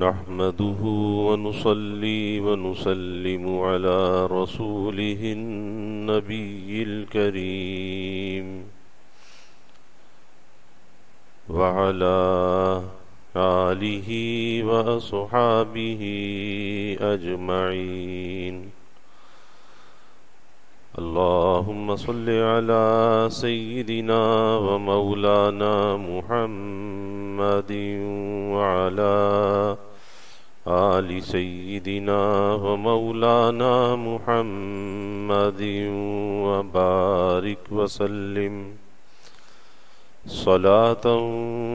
نحمده ونصلي ونسلم على رسوله النبي الكريم وعلى آله وأصحابه أجمعين. اللهم صل على سيدنا ومولانا محمد وعلى آل سيدنا ومولانا محمد وبارك وسلم صلاة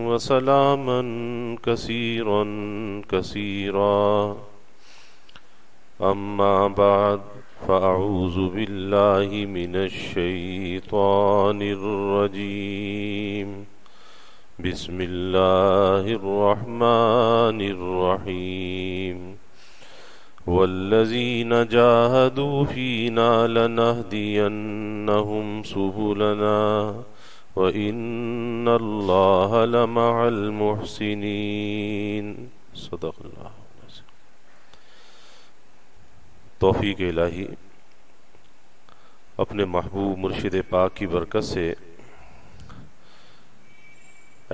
وسلاما كثيرا كثيرا. أما بعد، فأعوذ بالله من الشيطان الرجيم. بسم الله الرحمن الرحيم. والذين جاهدوا فينا لنهدينهم سبلنا وإن الله لمع المحسنين. صدق اللہ. توفیق الہی اپنے محبوب مرشد پاک کی برکت سے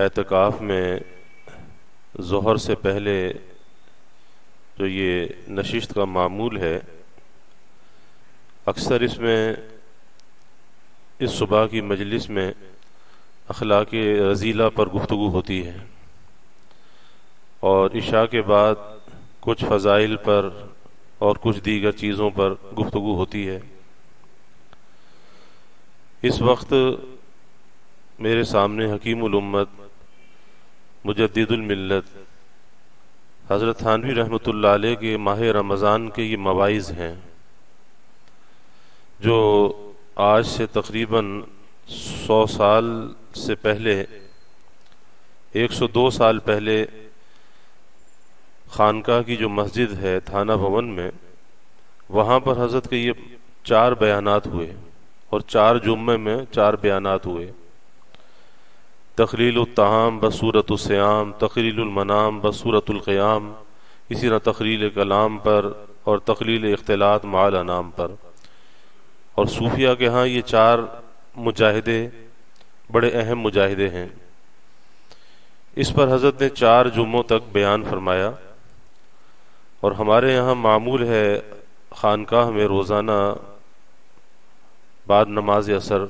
اعتکاف میں ظہر سے پہلے جو یہ نشست کا معمول ہے، اکثر اس صبح کی مجلس میں اخلاق رذیلہ پر گفتگو ہوتی ہے اور عشاء کے بعد کچھ فضائل پر اور کچھ دیگر چیزوں پر گفتگو ہوتی ہے. اس وقت میرے سامنے حکیم الامت مجدد الملت حضرت تھانوی رحمۃ اللہ علیہ کے ماہ رمضان کے یہ مواعظ ہیں جو آج سے تقریباً 100 سال سے پہلے 102 سال پہلے خانقاہ کی جو مسجد ہے تھانہ بھون میں، وہاں پر حضرت کے یہ 4 بیانات ہوئے اور 4 جمعے میں 4 بیانات ہوئے. تخلیل الطعام بصورت الصیام، تقلیل المنام بصورت القیام، اسی طرح تخلیل کلام پر اور تقلیل اختلاط مع الانام پر. اور صوفیہ کے ہاں یہ 4 مجاہدے بڑے اہم مجاہدے ہیں. اس پر حضرت نے 4 جمعوں تک بیان فرمایا اور ہمارے یہاں معمول ہے خانقاہ میں روزانہ بعد نماز عصر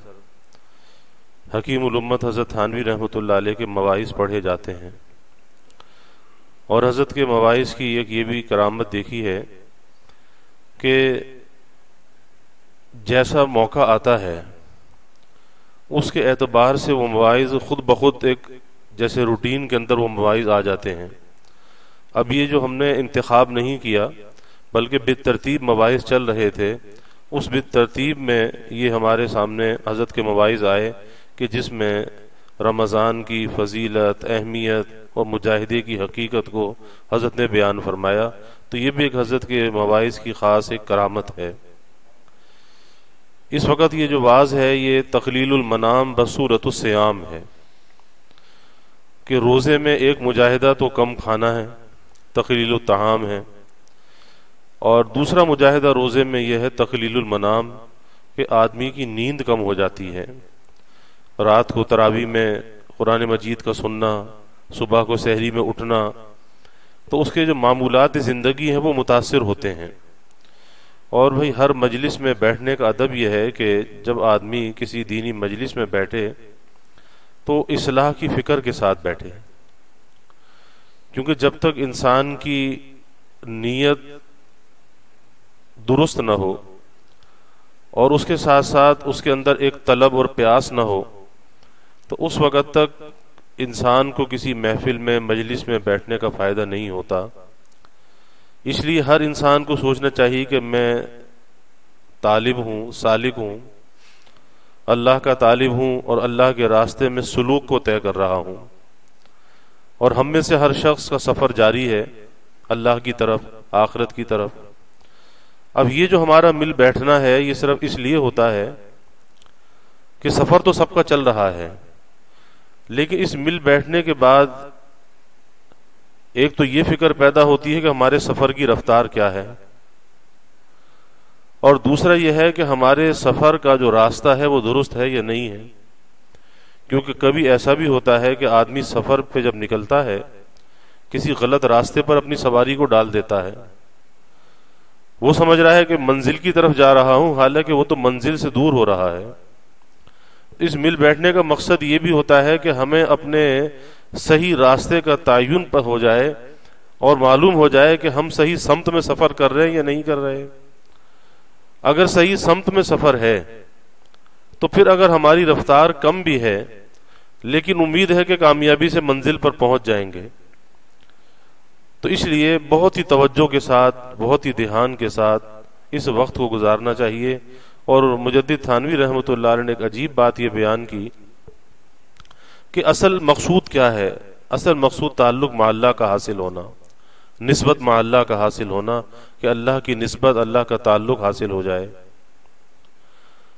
حکیم الامت حضرت تھانوی رحمۃ اللہ علیہ کے مواعظ پڑھے جاتے ہیں. اور حضرت کے مواعظ کی ایک یہ بھی کرامت دیکھی ہے کہ جیسا موقع آتا ہے اس کے اعتبار سے وہ مواعظ خود بخود ایک جیسے روٹین کے اندر وہ مواعظ آ جاتے ہیں. اب یہ جو ہم نے انتخاب نہیں کیا بلکہ بالترتیب مواعظ چل رہے تھے، اس بالترتیب میں یہ ہمارے سامنے حضرت کے مواعظ آئے کہ جس میں رمضان کی فضیلت، اہمیت اور مجاہدے کی حقیقت کو حضرت نے بیان فرمایا. تو یہ بھی ایک حضرت کے مواعظ کی خاص ایک کرامت ہے. اس وقت یہ جو واعظ ہے یہ تقلیل المنام بصورت الصیام ہے کہ روزے میں ایک مجاہدہ تو کم کھانا ہے، تقلیل الطعام ہے، اور دوسرا مجاہدہ روزے میں یہ ہے تقلیل المنام کہ آدمی کی نیند کم ہو جاتی ہے. رات کو تراویح میں قرآن مجید کا سننا، صبح کو سحری میں اٹھنا، تو اس کے جو معمولات زندگی ہیں وہ متاثر ہوتے ہیں۔ اور بھئی ہر مجلس میں بیٹھنے کا ادب یہ ہے کہ جب آدمی کسی دینی مجلس میں بیٹھے تو اصلاح کی فکر کے ساتھ بیٹھے، کیونکہ جب تک انسان کی نیت درست نہ ہو اور اس کے ساتھ ساتھ اس کے اندر ایک طلب اور پیاس نہ ہو، تو اس وقت تک انسان کو کسی محفل میں مجلس میں بیٹھنے کا فائدہ نہیں ہوتا۔ اس لیے ہر انسان کو سوچنا چاہیے کہ میں طالب ہوں، سالک ہوں، اللہ کا طالب ہوں اور اللہ کے راستے میں سلوک کو طے کر رہا ہوں، اور ہم میں سے ہر شخص کا سفر جاری ہے اللہ کی طرف، آخرت کی طرف۔ اب یہ جو ہمارا مل بیٹھنا ہے یہ صرف اس لیے ہوتا ہے کہ سفر تو سب کا چل رہا ہے، لیکن اس مل بیٹھنے کے بعد ایک تو یہ فکر پیدا ہوتی ہے کہ ہمارے سفر کی رفتار کیا ہے، اور دوسرا یہ ہے کہ ہمارے سفر کا جو راستہ ہے وہ درست ہے یا نہیں ہے، کیونکہ کبھی ایسا بھی ہوتا ہے کہ آدمی سفر پہ جب نکلتا ہے کسی غلط راستے پر اپنی سواری کو ڈال دیتا ہے، وہ سمجھ رہا ہے کہ منزل کی طرف جا رہا ہوں، حالانکہ وہ تو منزل سے دور ہو رہا ہے۔ اس مل بیٹھنے کا مقصد یہ بھی ہوتا ہے کہ ہمیں اپنے صحیح راستے کا تعین پر ہو جائے اور معلوم ہو جائے کہ ہم صحیح سمت میں سفر کر رہے ہیں یا نہیں کر رہے۔ اگر صحیح سمت میں سفر ہے تو پھر اگر ہماری رفتار کم بھی ہے لیکن امید ہے کہ کامیابی سے منزل پر پہنچ جائیں گے۔ تو اس لیے بہت ہی توجہ کے ساتھ، بہت ہی دھیان کے ساتھ اس وقت کو گزارنا چاہیے۔ اور مجدد تھانوی رحمۃ اللہ علیہ نے ایک عجیب بات یہ بیان کی کہ اصل مقصود کیا ہے؟ اصل مقصود تعلق مع اللہ کا حاصل ہونا، نسبت مع اللہ کا حاصل ہونا، کہ اللہ کی نسبت، اللہ کا تعلق حاصل ہو جائے۔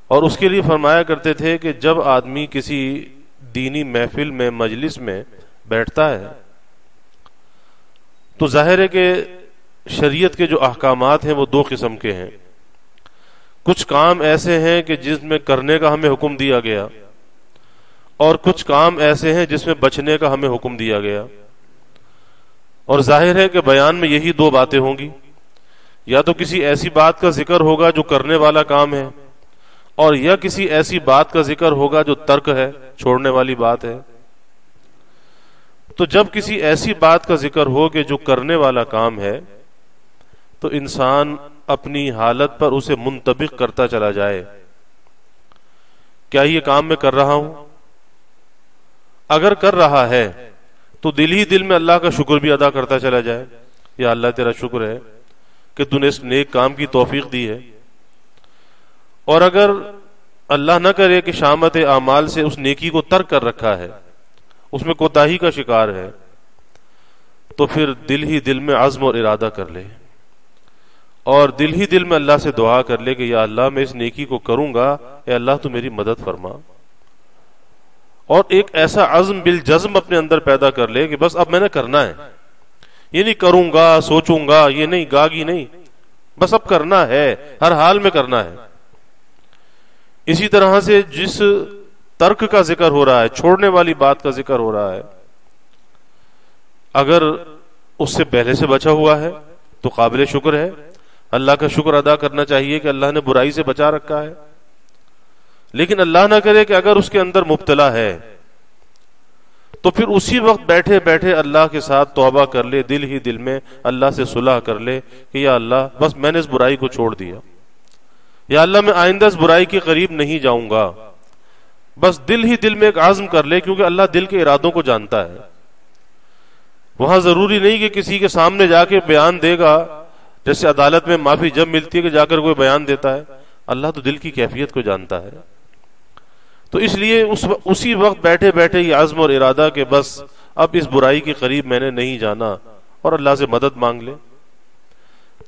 اور اس کے لیے فرمایا کرتے تھے کہ جب آدمی کسی دینی محفل میں، مجلس میں بیٹھتا ہے تو ظاہر ہے کہ شریعت کے جو احکامات ہیں وہ دو قسم کے ہیں۔ کچھ کام ایسے ہیں کہ جس میں کرنے کا ہمیں حکم دیا گیا، اور کچھ کام ایسے ہیں جس میں بچنے کا ہمیں حکم دیا گیا۔ اور ظاہر ہے کہ بیان میں یہی دو باتیں ہوں گی، یا تو کسی ایسی بات کا ذکر ہوگا جو کرنے والا کام ہے، اور یا کسی ایسی بات کا ذکر ہوگا جو ترک ہے، چھوڑنے والی بات ہے۔ تو جب کسی ایسی بات کا ذکر ہو کہ جو کرنے والا کام ہے تو انسان اپنی حالت پر اسے منطبق کرتا چلا جائے، کیا یہ کام میں کر رہا ہوں؟ اگر کر رہا ہے تو دل ہی دل میں اللہ کا شکر بھی ادا کرتا چلا جائے، یا اللہ تیرا شکر ہے کہ تو نے اس نیک کام کی توفیق دی ہے۔ اور اگر اللہ نہ کرے کہ شامت اعمال سے اس نیکی کو ترک کر رکھا ہے، اس میں کوتاہی کا شکار ہے، تو پھر دل ہی دل میں عزم اور ارادہ کر لے، اور دل ہی دل میں اللہ سے دعا کر لے کہ یا اللہ میں اس نیکی کو کروں گا، اے اللہ تو میری مدد فرما۔ اور ایک ایسا عزم بالجزم اپنے اندر پیدا کر لے کہ بس اب میں نے کرنا ہے، یہ نہیں کروں گا، سوچوں گا، یہ نہیں، گاگی نہیں، بس اب کرنا ہے، ہر حال میں کرنا ہے۔ اسی طرح سے جس ترک کا ذکر ہو رہا ہے، چھوڑنے والی بات کا ذکر ہو رہا ہے، اگر اس سے پہلے سے بچا ہوا ہے تو قابل شکر ہے، اللہ کا شکر ادا کرنا چاہیے کہ اللہ نے برائی سے بچا رکھا ہے۔ لیکن اللہ نہ کرے کہ اگر اس کے اندر مبتلا ہے تو پھر اسی وقت بیٹھے بیٹھے اللہ کے ساتھ توبہ کر لے، دل ہی دل میں اللہ سے صلح کر لے کہ یا اللہ بس میں نے اس برائی کو چھوڑ دیا، یا اللہ میں آئندہ اس برائی کے قریب نہیں جاؤں گا۔ بس دل ہی دل میں ایک عزم کر لے، کیونکہ اللہ دل کے ارادوں کو جانتا ہے۔ وہاں ضروری نہیں کہ کسی کے سامنے جا کے بیان دے گا، جیسے عدالت میں معافی جب ملتی ہے کہ جا کر کوئی بیان دیتا ہے، اللہ تو دل کی کیفیت کو جانتا ہے۔ تو اس لیے اسی وقت بیٹھے بیٹھے یہ عزم اور ارادہ کہ بس اب اس برائی کے قریب میں نے نہیں جانا، اور اللہ سے مدد مانگ لے۔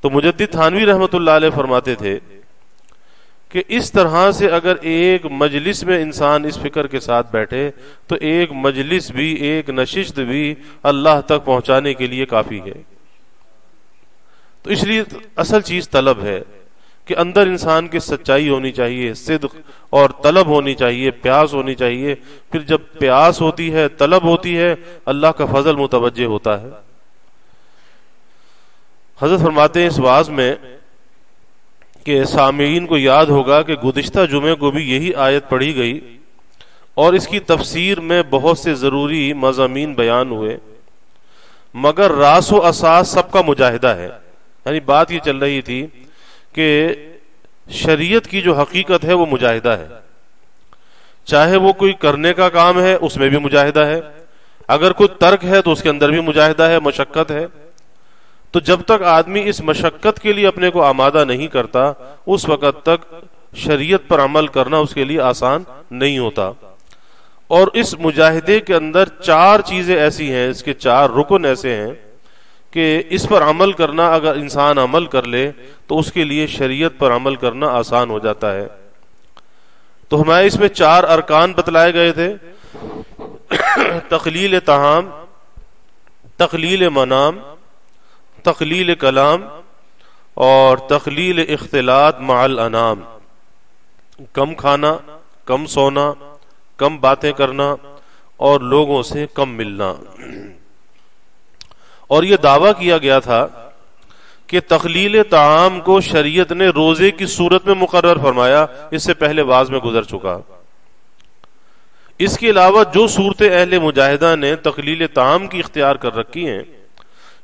تو مجدد تھانوی رحمۃ اللہ علیہ فرماتے تھے کہ اس طرح سے اگر ایک مجلس میں انسان اس فکر کے ساتھ بیٹھے تو ایک مجلس بھی، ایک نشست بھی اللہ تک پہنچانے کے لیے کافی ہے۔ تو اس لیے اصل چیز طلب ہے کہ اندر انسان کی سچائی ہونی چاہیے، صدق اور طلب ہونی چاہیے، پیاس ہونی چاہیے. پھر جب پیاس ہوتی ہے، طلب ہوتی ہے، اللہ کا فضل متوجہ ہوتا ہے. حضرت فرماتے ہیں اس واعظ میں کہ سامعین کو یاد ہوگا کہ گزشتہ جمعے کو بھی یہی آیت پڑھی گئی اور اس کی تفسیر میں بہت سے ضروری مضامین بیان ہوئے، مگر راس و اساس سب کا مجاہدہ ہے. یعنی بات یہ چل رہی تھی کہ شریعت کی جو حقیقت ہے وہ مجاہدہ ہے. چاہے وہ کوئی کرنے کا کام ہے اس میں بھی مجاہدہ ہے، اگر کوئی ترک ہے تو اس کے اندر بھی مجاہدہ ہے، مشقت ہے. تو جب تک آدمی اس مشقت کے لیے اپنے کو آمادہ نہیں کرتا اس وقت تک شریعت پر عمل کرنا اس کے لیے آسان نہیں ہوتا. اور اس مجاہدے کے اندر 4 چیزیں ایسی ہیں، اس کے 4 رکن ایسے ہیں کہ اس پر عمل کرنا، اگر انسان عمل کر لے تو اس کے لیے شریعت پر عمل کرنا آسان ہو جاتا ہے. تو ہمارے اس میں 4 ارکان بتلائے گئے تھے: تقلیل طعام، تقلیل منام، تقلیل کلام اور تقلیل اختلاط مع الانام. کم کھانا، کم سونا، کم باتیں کرنا اور لوگوں سے کم ملنا. اور یہ دعویٰ کیا گیا تھا کہ تقلیل طعام کو شریعت نے روزے کی صورت میں مقرر فرمایا، اس سے پہلے واعظ میں گزر چکا. اس کے علاوہ جو صورتیں اہل مجاہدہ نے تقلیل طعام کی اختیار کر رکھی ہیں،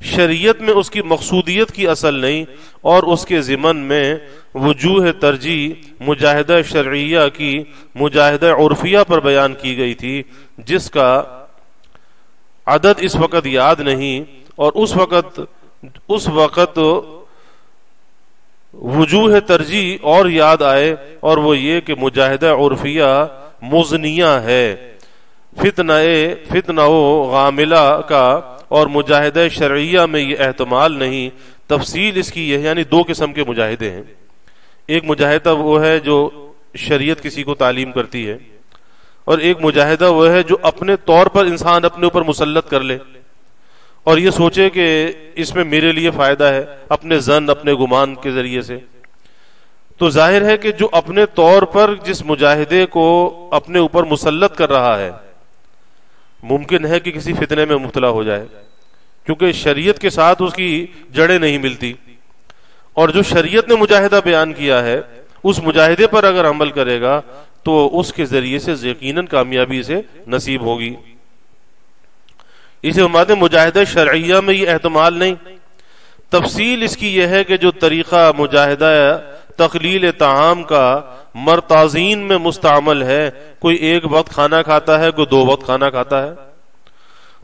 شریعت میں اس کی مقصودیت کی اصل نہیں اور اس کے ضمن میں وجوہ ترجیح مجاہدہ شرعیہ کی مجاہدہ عرفیہ پر بیان کی گئی تھی، جس کا عدد اس وقت یاد نہیں. اور اس وقت وجوہ ترجیح اور یاد آئے، اور وہ یہ کہ مجاہدہ عرفیہ مزنیہ ہے فتنہ و غاملہ کا، اور مجاہدہ شرعیہ میں یہ احتمال نہیں. تفصیل اس کی یہ، یعنی 2 قسم کے مجاہدے ہیں. ایک مجاہدہ وہ ہے جو شریعت کسی کو تعلیم کرتی ہے، اور ایک مجاہدہ وہ ہے جو اپنے طور پر انسان اپنے اوپر مسلط کر لے اور یہ سوچے کہ اس میں میرے لیے فائدہ ہے، اپنے ظن، اپنے گمان کے ذریعے سے. تو ظاہر ہے کہ جو اپنے طور پر جس مجاہدے کو اپنے اوپر مسلط کر رہا ہے، ممکن ہے کہ کسی فتنے میں مبتلا ہو جائے، کیونکہ شریعت کے ساتھ اس کی جڑیں نہیں ملتی. اور جو شریعت نے مجاہدہ بیان کیا ہے اس مجاہدے پر اگر عمل کرے گا تو اس کے ذریعے سے یقیناً کامیابی سے نصیب ہوگی. اسے ہمارے مجاہدہ شرعیہ میں یہ احتمال نہیں. تفصیل اس کی یہ ہے کہ جو طریقہ مجاہدہ تقلیل طعام کا مرتازین میں مستعمل ہے، کوئی 1 وقت کھانا کھاتا ہے، کوئی 2 وقت کھانا کھاتا ہے،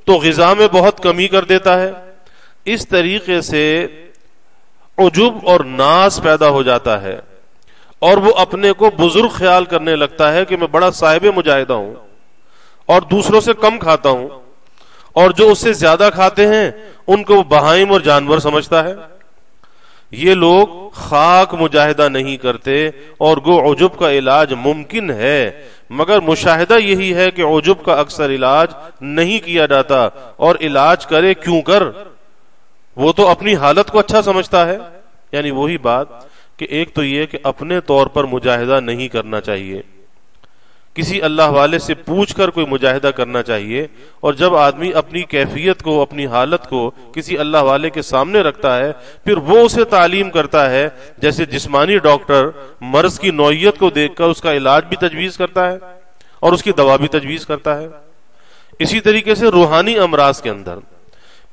تو غذا میں بہت کمی کر دیتا ہے. اس طریقے سے عجب اور ناز پیدا ہو جاتا ہے اور وہ اپنے کو بزرگ خیال کرنے لگتا ہے کہ میں بڑا صاحب مجاہدہ ہوں اور دوسروں سے کم کھاتا ہوں، اور جو اس سے زیادہ کھاتے ہیں ان کو بہائم اور جانور سمجھتا ہے. یہ لوگ خاک مجاہدہ نہیں کرتے اور گو عجب کا علاج ممکن ہے، مگر مشاہدہ یہی ہے کہ عجب کا اکثر علاج نہیں کیا جاتا، اور علاج کرے کیوں کر، وہ تو اپنی حالت کو اچھا سمجھتا ہے. یعنی وہی بات کہ ایک تو یہ کہ اپنے طور پر مجاہدہ نہیں کرنا چاہیے، کسی اللہ والے سے پوچھ کر کوئی مجاہدہ کرنا چاہیے. اور جب آدمی اپنی کیفیت کو، اپنی حالت کو کسی اللہ والے کے سامنے رکھتا ہے، پھر وہ اسے تعلیم کرتا ہے. جیسے جسمانی ڈاکٹر مرض کی نوعیت کو دیکھ کر اس کا علاج بھی تجویز کرتا ہے اور اس کی دوا بھی تجویز کرتا ہے، اسی طریقے سے روحانی امراض کے اندر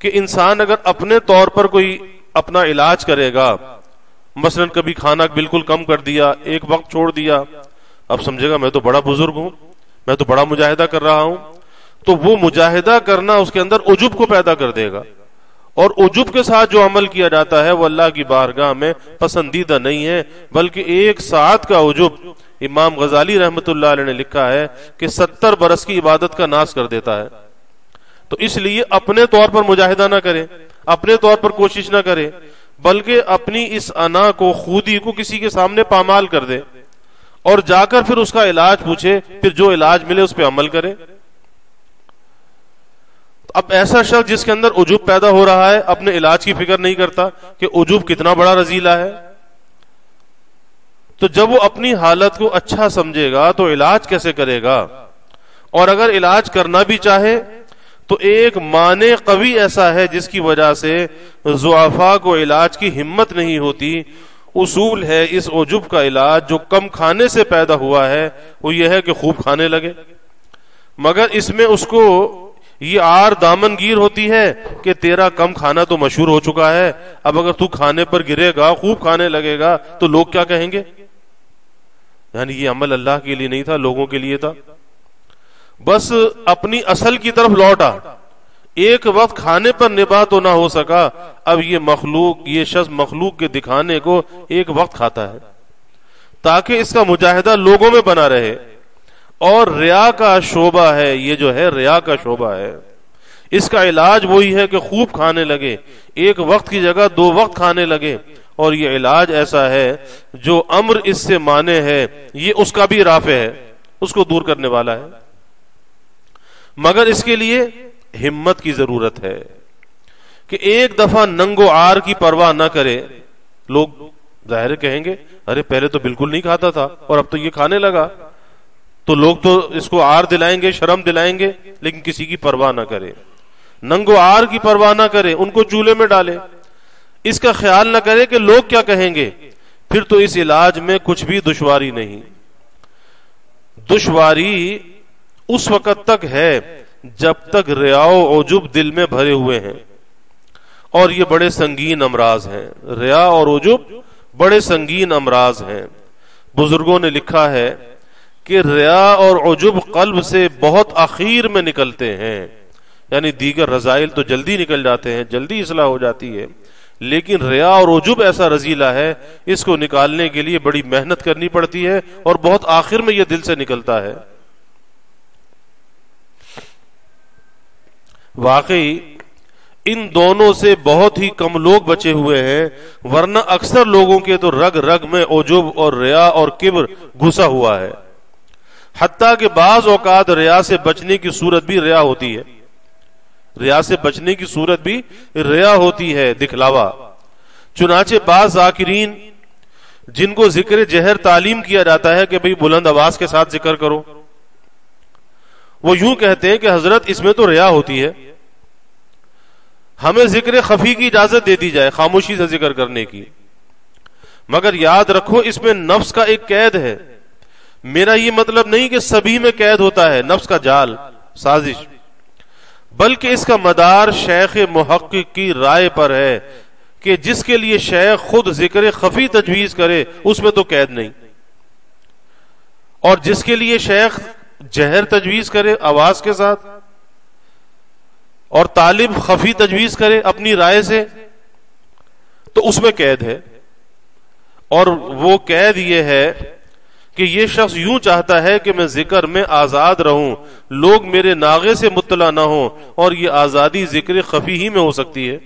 کہ انسان اگر اپنے طور پر کوئی اپنا علاج کرے گا، مثلا کبھی کھانا بالکل کم کر دیا، 1 وقت چھوڑ دیا، اب سمجھے گا میں تو بڑا بزرگ ہوں، میں تو بڑا مجاہدہ کر رہا ہوں، تو وہ مجاہدہ کرنا اس کے اندر عجب کو پیدا کر دے گا. اور عجب کے ساتھ جو عمل کیا جاتا ہے وہ اللہ کی بارگاہ میں پسندیدہ نہیں ہے، بلکہ 1 ساعت کا عجب، امام غزالی رحمۃ اللہ علیہ نے لکھا ہے کہ 70 برس کی عبادت کا ناش کر دیتا ہے. تو اس لیے اپنے طور پر مجاہدہ نہ کرے، اپنے طور پر کوشش نہ کرے، بلکہ اپنی اس انا کو، خودی کو کسی کے سامنے پامال کر دے اور جا کر پھر اس کا علاج پوچھے، پھر جو علاج ملے اس پہ عمل کرے. اب ایسا شخص جس کے اندر عجب پیدا ہو رہا ہے اپنے علاج کی فکر نہیں کرتا کہ عجب کتنا بڑا رذیلہ ہے. تو جب وہ اپنی حالت کو اچھا سمجھے گا تو علاج کیسے کرے گا؟ اور اگر علاج کرنا بھی چاہے تو ایک مانع قوی ایسا ہے جس کی وجہ سے ضعفاء کو علاج کی ہمت نہیں ہوتی۔ اصول ہے اس عجب کا علاج جو کم کھانے سے پیدا ہوا ہے، وہ یہ ہے کہ خوب کھانے لگے، مگر اس میں اس کو یہ آر دامن گیر ہوتی ہے کہ تیرا کم کھانا تو مشہور ہو چکا ہے، اب اگر تو کھانے پر گرے گا، خوب کھانے لگے گا تو لوگ کیا کہیں گے؟ یعنی یہ عمل اللہ کے لیے نہیں تھا، لوگوں کے لیے تھا۔ بس اپنی اصل کی طرف لوٹا، ایک وقت کھانے پر نباہ تو نہ ہو سکا، اب یہ شخص مخلوق کے دکھانے کو ایک وقت کھاتا ہے تاکہ اس کا مجاہدہ لوگوں میں بنا رہے، اور ریا کا شعبہ ہے، یہ جو ہے ریا کا شعبہ ہے، اس کا علاج وہی ہے کہ خوب کھانے لگے، ایک وقت کی جگہ 2 وقت کھانے لگے، اور یہ علاج ایسا ہے جو امر اس سے مانے ہے، یہ اس کا بھی رافع ہے، اس کو دور کرنے والا ہے، مگر اس کے لیے ہمت کی ضرورت ہے کہ ایک دفعہ ننگ و عار کی پرواہ نہ کرے۔ لوگ ظاہر کہیں گے ارے پہلے تو بالکل نہیں کھاتا تھا اور اب تو یہ کھانے لگا، تو لوگ تو اس کو عار دلائیں گے، شرم دلائیں گے، لیکن کسی کی پرواہ نہ کرے، ننگ و عار کی پرواہ نہ کرے، ان کو چولہے میں ڈالے، اس کا خیال نہ کرے کہ لوگ کیا کہیں گے، پھر تو اس علاج میں کچھ بھی دشواری نہیں۔ دشواری اس وقت تک ہے جب تک ریا و عجب دل میں بھرے ہوئے ہیں، اور یہ بڑے سنگین امراض ہیں، ریا اور عجب بڑے سنگین امراض ہیں۔ بزرگوں نے لکھا ہے کہ ریا اور عجب قلب سے بہت اخیر میں نکلتے ہیں، یعنی دیگر رذائل تو جلدی نکل جاتے ہیں، جلدی اصلاح ہو جاتی ہے، لیکن ریا اور عجب ایسا رذیلہ ہے، اس کو نکالنے کے لیے بڑی محنت کرنی پڑتی ہے، اور بہت آخر میں یہ دل سے نکلتا ہے۔ واقعی ان دونوں سے بہت ہی کم لوگ بچے ہوئے ہیں، ورنہ اکثر لوگوں کے تو رگ رگ میں عجب اور ریا اور کبر گھسا ہوا ہے، حتیٰ کہ بعض اوقات ریا سے بچنے کی صورت بھی ریا ہوتی ہے، ریا سے بچنے کی صورت بھی ریا ہوتی ہے، دکھلاوا۔ چنانچہ بعض ذاکرین جن کو ذکر جہر تعلیم کیا جاتا ہے کہ بھئی بلند آواز کے ساتھ ذکر کرو، وہ یوں کہتے ہیں کہ حضرت اس میں تو ریا ہوتی ہے، ہمیں ذکر خفی کی اجازت دے دی جائے، خاموشی سے ذکر کرنے کی، مگر یاد رکھو اس میں نفس کا ایک قید ہے۔ میرا یہ مطلب نہیں کہ سبھی میں قید ہوتا ہے، نفس کا جال، سازش، بلکہ اس کا مدار شیخ محقق کی رائے پر ہے کہ جس کے لیے شیخ خود ذکر خفی تجویز کرے اس میں تو قید نہیں، اور جس کے لیے شیخ جہر تجویز کرے آواز کے ساتھ، اور طالب خفی تجویز کرے اپنی رائے سے، تو اس میں قید ہے، اور وہ قید یہ ہے کہ یہ شخص یوں چاہتا ہے کہ میں ذکر میں آزاد رہوں، لوگ میرے ناغے سے مطلع نہ ہوں، اور یہ آزادی ذکر خفی ہی میں ہو سکتی ہے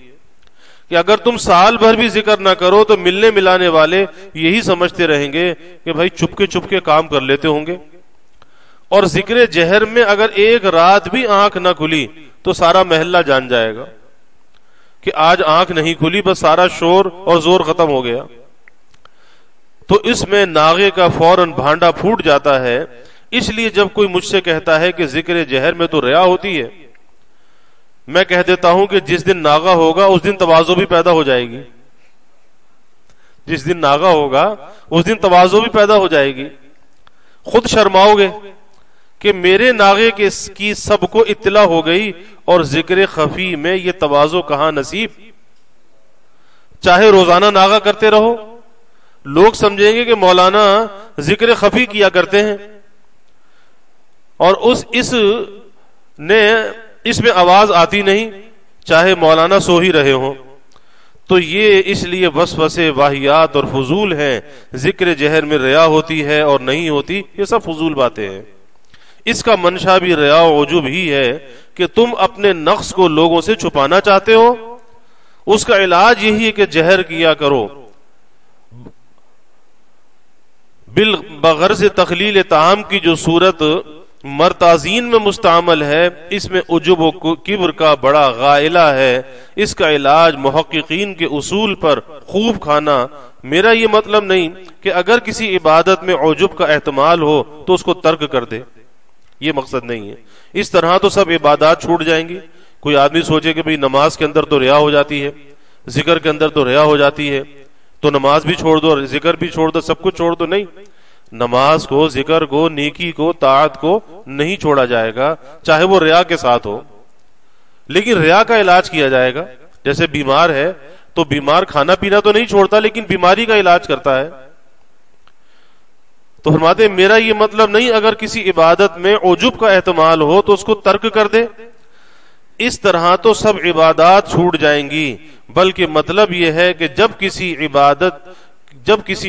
کہ اگر تم سال بھر بھی ذکر نہ کرو تو ملنے ملانے والے یہی سمجھتے رہیں گے کہ بھائی چپ کے کام کر لیتے ہوں گے، اور ذکر جہر میں اگر ایک رات بھی آنکھ نہ کھلی تو سارا محلہ جان جائے گا کہ آج آنکھ نہیں کھلی، بس سارا شور اور زور ختم ہو گیا، تو اس میں ناغے کا فوراً بھانڈا پھوٹ جاتا ہے۔ اس لیے جب کوئی مجھ سے کہتا ہے کہ ذکر جہر میں تو ریا ہوتی ہے، میں کہہ دیتا ہوں کہ جس دن ناغا ہوگا اس دن تواضع بھی پیدا ہو جائے گی، جس دن ناغا ہوگا اس دن تواضع بھی پیدا ہو جائے گی، خود شرماؤ گے کہ میرے ناغے کی سب کو اطلاع ہو گئی، اور ذکر خفی میں یہ تواضع کہاں نصیب۔ چاہے روزانہ ناغا کرتے رہو، لوگ سمجھیں گے کہ مولانا ذکر خفی کیا کرتے ہیں، اور اس میں آواز آتی نہیں، چاہے مولانا سو ہی رہے ہوں، تو یہ اس لیے وسوسے واہیات اور فضول ہیں۔ ذکر جہر میں ریا ہوتی ہے اور نہیں ہوتی، یہ سب فضول باتیں ہیں۔ اس کا منشا بھی ریا و عجب ہی ہے کہ تم اپنے نقص کو لوگوں سے چھپانا چاہتے ہو، اس کا علاج یہی ہے کہ جہر کیا کرو، بغرض تخلیل طعام کی جو صورت مرتازین میں مستعمل ہے، اس میں عجب و کبر کا بڑا غائلہ ہے، اس کا علاج محققین کے اصول پر خوب کھانا۔ میرا یہ مطلب نہیں کہ اگر کسی عبادت میں عجب کا احتمال ہو تو اس کو ترک کر دے، یہ مقصد نہیں ہے۔ اس طرح تو سب عبادات چھوٹ جائیں گی۔ کوئی آدمی سوچے کہ بھئی نماز کے اندر تو ریا ہو جاتی ہے، ذکر کے اندر تو ریا ہو جاتی ہے، تو نماز بھی چھوڑ دو، ذکر بھی چھوڑ دو، سب کچھ چھوڑ دو۔ نہیں، نماز کو، ذکر کو، نیکی کو، طاعت کو نہیں چھوڑا جائے گا، چاہے وہ ریا کے ساتھ ہو، لیکن ریا کا علاج کیا جائے گا۔ جیسے بیمار ہے تو بیمار کھانا پینا تو نہیں چھوڑتا، لیکن بیماری کا علاج کرتا ہے۔ تو فرماتے ہیں میرا یہ مطلب نہیں اگر کسی عبادت میں عجب کا احتمال ہو تو اس کو ترک کر دے، اس طرح تو سب عبادات چھوٹ جائیں گی، بلکہ مطلب یہ ہے کہ جب کسی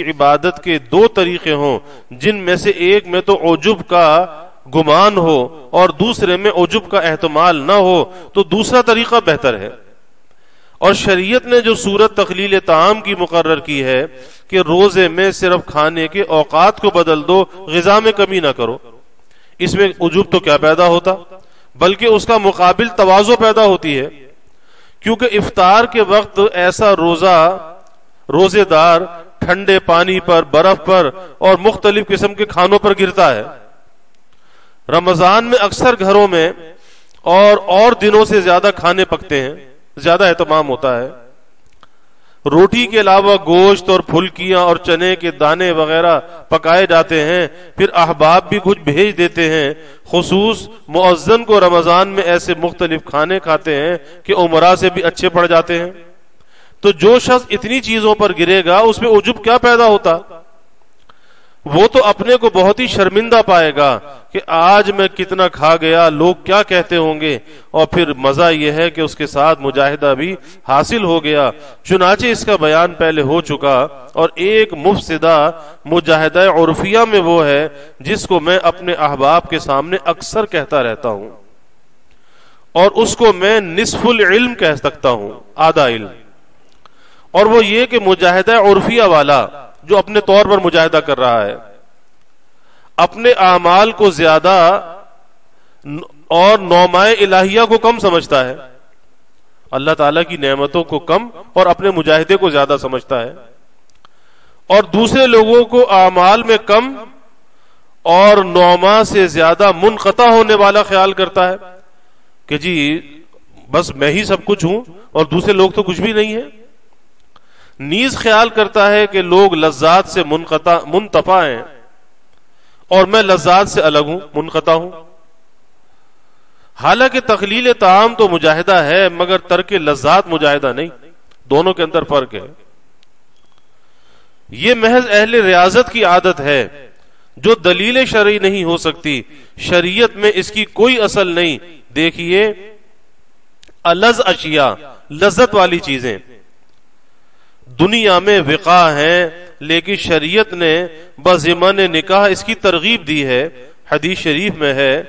عبادت کے دو طریقے ہوں، جن میں سے ایک میں تو عجب کا گمان ہو اور دوسرے میں عجب کا احتمال نہ ہو، تو دوسرا طریقہ بہتر ہے۔ اور شریعت نے جو صورت تخلیل طعام کی مقرر کی ہے کہ روزے میں صرف کھانے کے اوقات کو بدل دو، غذا میں کمی نہ کرو، اس میں عجب تو کیا پیدا ہوتا، بلکہ اس کا مقابل تواضع پیدا ہوتی ہے، کیونکہ افطار کے وقت ایسا روزے دار ٹھنڈے پانی پر، برف پر اور مختلف قسم کے کھانوں پر گرتا ہے۔ رمضان میں اکثر گھروں میں اور دنوں سے زیادہ کھانے پکتے ہیں، زیادہ اہتمام ہوتا ہے۔ روٹی کے علاوہ گوشت اور پھلکیاں اور چنے کے دانے وغیرہ پکائے جاتے ہیں، پھر احباب بھی کچھ بھیج دیتے ہیں۔ خصوص مؤذن کو رمضان میں ایسے مختلف کھانے کھاتے ہیں کہ عمرہ سے بھی اچھے پڑ جاتے ہیں۔ تو جو شخص اتنی چیزوں پر گرے گا اس میں عجب کیا پیدا ہوتا؟ وہ تو اپنے کو بہت ہی شرمندہ پائے گا کہ آج میں کتنا کھا گیا، لوگ کیا کہتے ہوں گے، اور پھر مزہ یہ ہے کہ اس کے ساتھ مجاہدہ بھی حاصل ہو گیا۔ چنانچہ اس کا بیان پہلے ہو چکا، اور ایک مفسدہ مجاہدہ عرفیہ میں وہ ہے جس کو میں اپنے احباب کے سامنے اکثر کہتا رہتا ہوں، اور اس کو میں نصف العلم کہہ سکتا ہوں، آدھا علم، اور وہ یہ کہ مجاہدہ عرفیہ والا جو اپنے طور پر مجاہدہ کر رہا ہے، اپنے اعمال کو زیادہ اور نعمائے الہیہ کو کم سمجھتا ہے، اللہ تعالیٰ کی نعمتوں کو کم اور اپنے مجاہدے کو زیادہ سمجھتا ہے، اور دوسرے لوگوں کو اعمال میں کم اور نعما سے زیادہ منقطع ہونے والا خیال کرتا ہے کہ جی بس میں ہی سب کچھ ہوں اور دوسرے لوگ تو کچھ بھی نہیں ہے۔ نیز خیال کرتا ہے کہ لوگ لذات سے منتفع ہیں اور میں لذات سے الگ ہوں، منقطع ہوں۔ حالانکہ تخلیل طعام تو مجاہدہ ہے، مگر ترک لذات مجاہدہ نہیں، دونوں کے اندر فرق ہے۔ یہ محض اہل ریاضت کی عادت ہے جو دلیل شرعی نہیں ہو سکتی، شریعت میں اس کی کوئی اصل نہیں۔ دیکھیے الذ اشیاء، لذت والی چیزیں دنیا میں وقاع ہیں، لیکن شریعت نے بضمن نکاح اس کی ترغیب دی ہے۔ حدیث شریف میں ہے،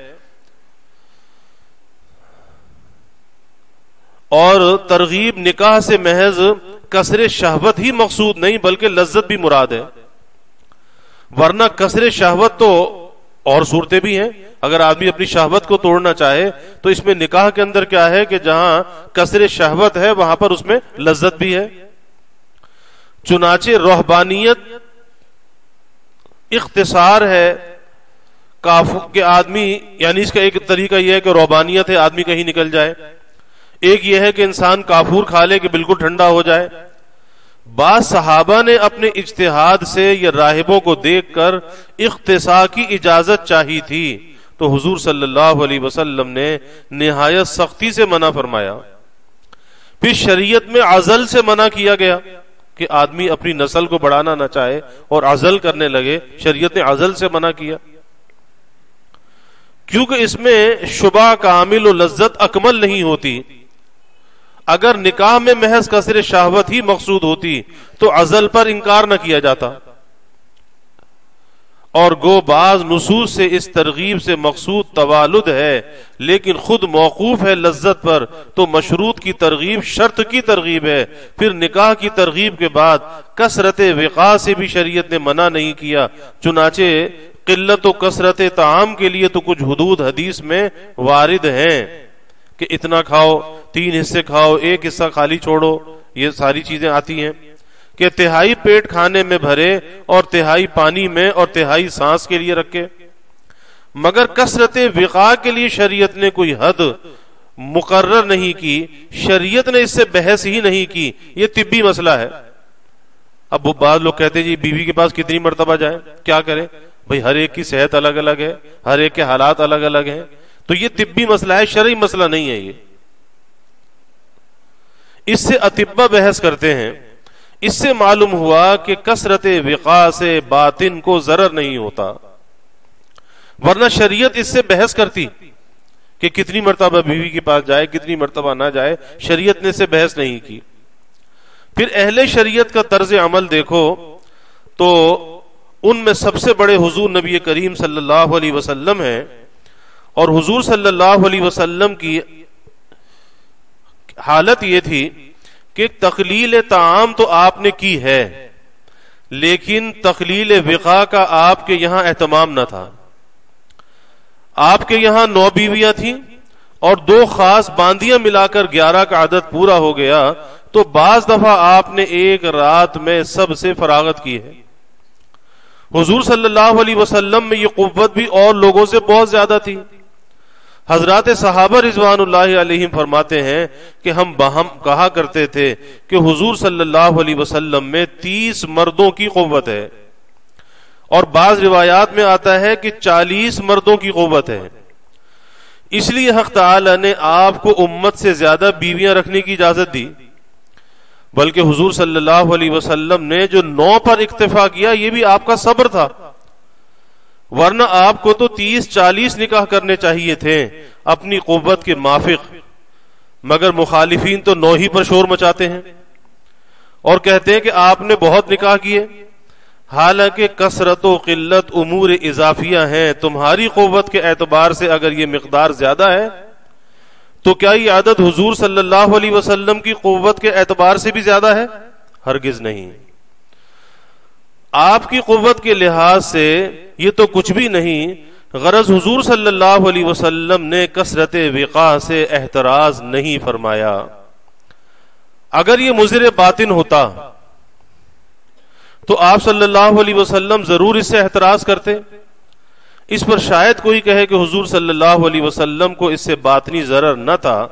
اور ترغیب نکاح سے محض کسر شہوت ہی مقصود نہیں بلکہ لذت بھی مراد ہے، ورنہ کسر شہوت تو اور صورتیں بھی ہیں۔ اگر آدمی اپنی شہوت کو توڑنا چاہے تو اس میں نکاح کے اندر کیا ہے کہ جہاں کسر شہوت ہے وہاں پر اس میں لذت بھی ہے۔ چنانچہ رہبانیت اختصار ہے کہ آدمی، یعنی اس کا ایک طریقہ یہ ہے کہ رہبانیت ہے آدمی کہیں نکل جائے، ایک یہ ہے کہ انسان کافور کھا لے کہ بالکل ٹھنڈا ہو جائے۔ بعض صحابہ نے اپنے اجتہاد سے یہ راہبوں کو دیکھ کر اختصاء کی اجازت چاہی تھی، تو حضور صلی اللہ علیہ وسلم نے نہایت سختی سے منع فرمایا۔ پھر شریعت میں عزل سے منع کیا گیا کہ آدمی اپنی نسل کو بڑھانا نہ چاہے اور عزل کرنے لگے، شریعت نے عزل سے منع کیا، کیونکہ اس میں شبہ کامل و لذت اکمل نہیں ہوتی۔ اگر نکاح میں محض کسر شہوت ہی مقصود ہوتی تو عزل پر انکار نہ کیا جاتا، اور گو بعض نصوص سے اس ترغیب سے مقصود توالد ہے، لیکن خود موقوف ہے لذت پر، تو مشروط کی ترغیب شرط کی ترغیب ہے۔ پھر نکاح کی ترغیب کے بعد کثرت وقاع سے بھی شریعت نے منع نہیں کیا، چنانچہ قلت و کثرت طعام کے لیے تو کچھ حدود حدیث میں وارد ہیں کہ اتنا کھاؤ، 3 حصے کھاؤ، 1 حصہ خالی چھوڑو، یہ ساری چیزیں آتی ہیں کہ تہائی پیٹ کھانے میں بھرے اور تہائی پانی میں اور تہائی سانس کے لیے رکھے، مگر کثرت وقاء کے لیے شریعت نے کوئی حد مقرر نہیں کی، شریعت نے اس سے بحث ہی نہیں کی، یہ طبی مسئلہ ہے۔ اب بعض لوگ کہتے ہیں جی بیوی کے پاس کتنی مرتبہ جائیں، کیا کریں بھئی، ہر ایک کی صحت الگ الگ ہے، ہر ایک کے حالات الگ الگ ہیں، تو یہ طبی مسئلہ ہے، شرعی مسئلہ نہیں ہے۔ یہ اس سے اطباء بحث کرتے ہیں، اس سے معلوم ہوا کہ کثرت وقاء سے باطن کو ضرر نہیں ہوتا، ورنہ شریعت اس سے بحث کرتی کہ کتنی مرتبہ بیوی کے پاس جائے، کتنی مرتبہ نہ جائے، شریعت نے اس سے بحث نہیں کی۔ پھر اہل شریعت کا طرز عمل دیکھو تو ان میں سب سے بڑے حضور نبی کریم صلی اللہ علیہ وسلم ہیں، اور حضور صلی اللہ علیہ وسلم کی حالت یہ تھی کہ تقلیل طعام تو آپ نے کی ہے، لیکن تقلیل وقاء کا آپ کے یہاں اہتمام نہ تھا۔ آپ کے یہاں 9 بیویاں تھیں اور 2 خاص باندیاں ملا کر 11 کا عدد پورا ہو گیا، تو بعض دفعہ آپ نے ایک رات میں سب سے فراغت کی ہے۔ حضور صلی اللہ علیہ وسلم میں یہ قوت بھی اور لوگوں سے بہت زیادہ تھی۔ حضرات صحابہ رضوان اللہ علیہم فرماتے ہیں کہ ہم باہم کہا کرتے تھے کہ حضور صلی اللہ علیہ وسلم میں 30 مردوں کی قوت ہے، اور بعض روایات میں آتا ہے کہ 40 مردوں کی قوت ہے۔ اس لیے حق تعالی نے آپ کو امت سے زیادہ بیویاں رکھنے کی اجازت دی، بلکہ حضور صلی اللہ علیہ وسلم نے جو 9 پر اکتفا کیا یہ بھی آپ کا صبر تھا، ورنہ آپ کو تو 30-40 نکاح کرنے چاہیے تھے اپنی قوت کے موافق، مگر مخالفین تو 9 ہی پر شور مچاتے ہیں اور کہتے ہیں کہ آپ نے بہت نکاح کیے، حالانکہ کثرت و قلت امور اضافیہ ہیں۔ تمہاری قوت کے اعتبار سے اگر یہ مقدار زیادہ ہے تو کیا یہ عدد حضور صلی اللہ علیہ وسلم کی قوت کے اعتبار سے بھی زیادہ ہے؟ ہرگز نہیں۔ آپ کی قوت کے لحاظ سے یہ تو کچھ بھی نہیں، غرض حضور صلی اللہ علیہ وسلم نے کثرت وقاء سے احتراز نہیں فرمایا۔ اگر یہ مضر باطن ہوتا تو آپ صلی اللہ علیہ وسلم ضرور اس سے احتراز کرتے۔ اس پر شاید کوئی کہے کہ حضور صلی اللہ علیہ وسلم کو اس سے باطنی ضرر نہ تھا،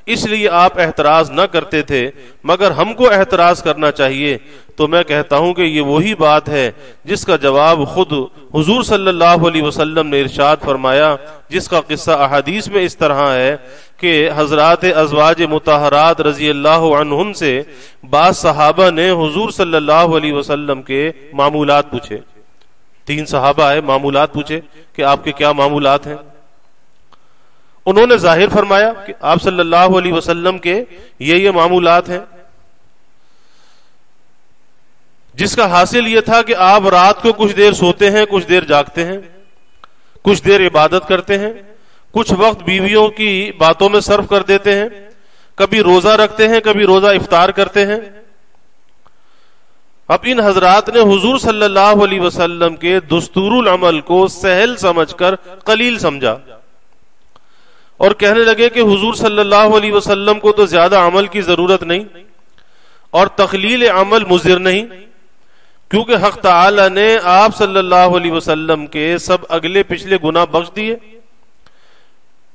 اس لیے آپ احتراز نہ کرتے تھے، مگر ہم کو احتراز کرنا چاہیے۔ تو میں کہتا ہوں کہ یہ وہی بات ہے جس کا جواب خود حضور صلی اللہ علیہ وسلم نے ارشاد فرمایا، جس کا قصہ احادیث میں اس طرح ہے کہ حضرات ازواج مطہرات رضی اللہ عنہن سے بعض صحابہ نے حضور صلی اللہ علیہ وسلم کے معمولات پوچھے۔ 3 صحابہ آئے، معمولات پوچھے کہ آپ کے کیا معمولات ہیں؟ انہوں نے ظاہر فرمایا کہ آپ صلی اللہ علیہ وسلم کے یہ معمولات ہیں، جس کا حاصل یہ تھا کہ آپ رات کو کچھ دیر سوتے ہیں، کچھ دیر جاگتے ہیں، کچھ دیر عبادت کرتے ہیں، کچھ وقت بیویوں کی باتوں میں صرف کر دیتے ہیں، کبھی روزہ رکھتے ہیں، کبھی روزہ افطار کرتے ہیں۔ اب ان حضرات نے حضور صلی اللہ علیہ وسلم کے دستور العمل کو سہل سمجھ کر قلیل سمجھا اور کہنے لگے کہ حضور صلی اللہ علیہ وسلم کو تو زیادہ عمل کی ضرورت نہیں اور تقلیل عمل مضر نہیں، کیونکہ حق تعالی نے آپ صلی اللہ علیہ وسلم کے سب اگلے پچھلے گناہ بخش دیے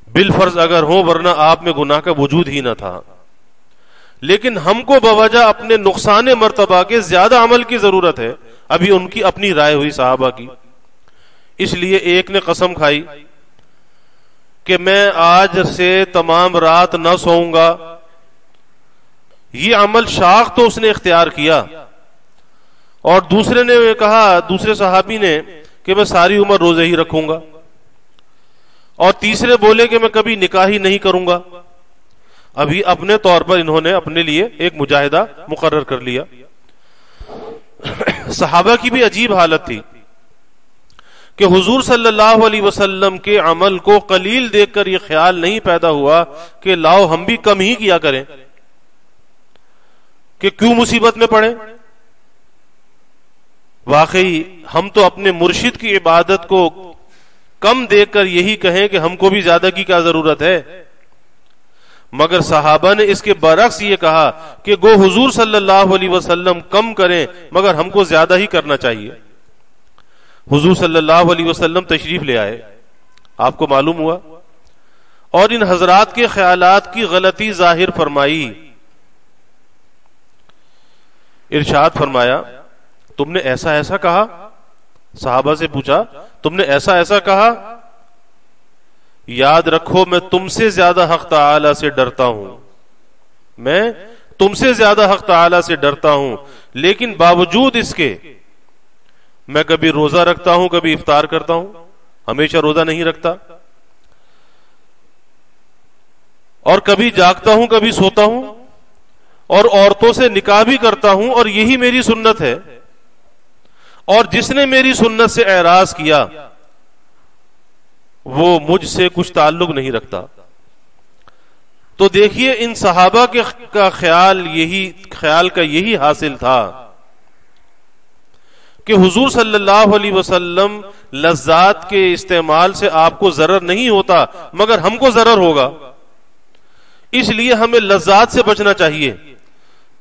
بالفرض اگر ہوں، ورنہ آپ میں گناہ کا وجود ہی نہ تھا۔ لیکن ہم کو بوجہ اپنے نقصان مرتبہ کے زیادہ عمل کی ضرورت ہے۔ ابھی ان کی اپنی رائے ہوئی صحابہ کی، اس لیے ایک نے قسم کھائی کہ میں آج سے تمام رات نہ سوؤں گا۔ یہ عمل شاخ تو اس نے اختیار کیا، اور دوسرے نے کہا، دوسرے صحابی نے، کہ میں ساری عمر روزے ہی رکھوں گا، اور تیسرے بولے کہ میں کبھی نکاح ہی نہیں کروں گا۔ ابھی اپنے طور پر انہوں نے اپنے لیے ایک مجاہدہ مقرر کر لیا۔ صحابہ کی بھی عجیب حالت تھی کہ حضور صلی اللہ علیہ وسلم کے عمل کو قلیل دیکھ کر یہ خیال نہیں پیدا ہوا کہ لاؤ ہم بھی کم ہی کیا کریں، کہ کیوں مصیبت میں پڑے۔ واقعی ہم تو اپنے مرشد کی عبادت کو کم دیکھ کر یہی کہیں کہ ہم کو بھی زیادہ کی کیا ضرورت ہے، مگر صحابہ نے اس کے برعکس یہ کہا کہ گو حضور صلی اللہ علیہ وسلم کم کریں مگر ہم کو زیادہ ہی کرنا چاہیے۔ حضور صلی اللہ علیہ وسلم تشریف لے آئے، آپ کو معلوم ہوا، اور ان حضرات کے خیالات کی غلطی ظاہر فرمائی۔ ارشاد فرمایا تم نے ایسا ایسا کہا، صحابہ سے پوچھا تم نے ایسا ایسا کہا، یاد رکھو میں تم سے زیادہ حق تعالی سے ڈرتا ہوں، میں تم سے زیادہ حق تعالی سے ڈرتا ہوں، لیکن باوجود اس کے میں کبھی روزہ رکھتا ہوں، کبھی افطار کرتا ہوں، ہمیشہ روزہ نہیں رکھتا، اور کبھی جاگتا ہوں کبھی سوتا ہوں، اور عورتوں سے نکاح بھی کرتا ہوں، اور یہی میری سنت ہے، اور جس نے میری سنت سے اعراض کیا وہ مجھ سے کچھ تعلق نہیں رکھتا۔ تو دیکھیے ان صحابہ کا خیال کا یہی حاصل تھا کہ حضور صلی اللہ علیہ وسلم لذات کے استعمال سے آپ کو ضرر نہیں ہوتا مگر ہم کو ضرر ہوگا، اس لیے ہمیں لذات سے بچنا چاہیے،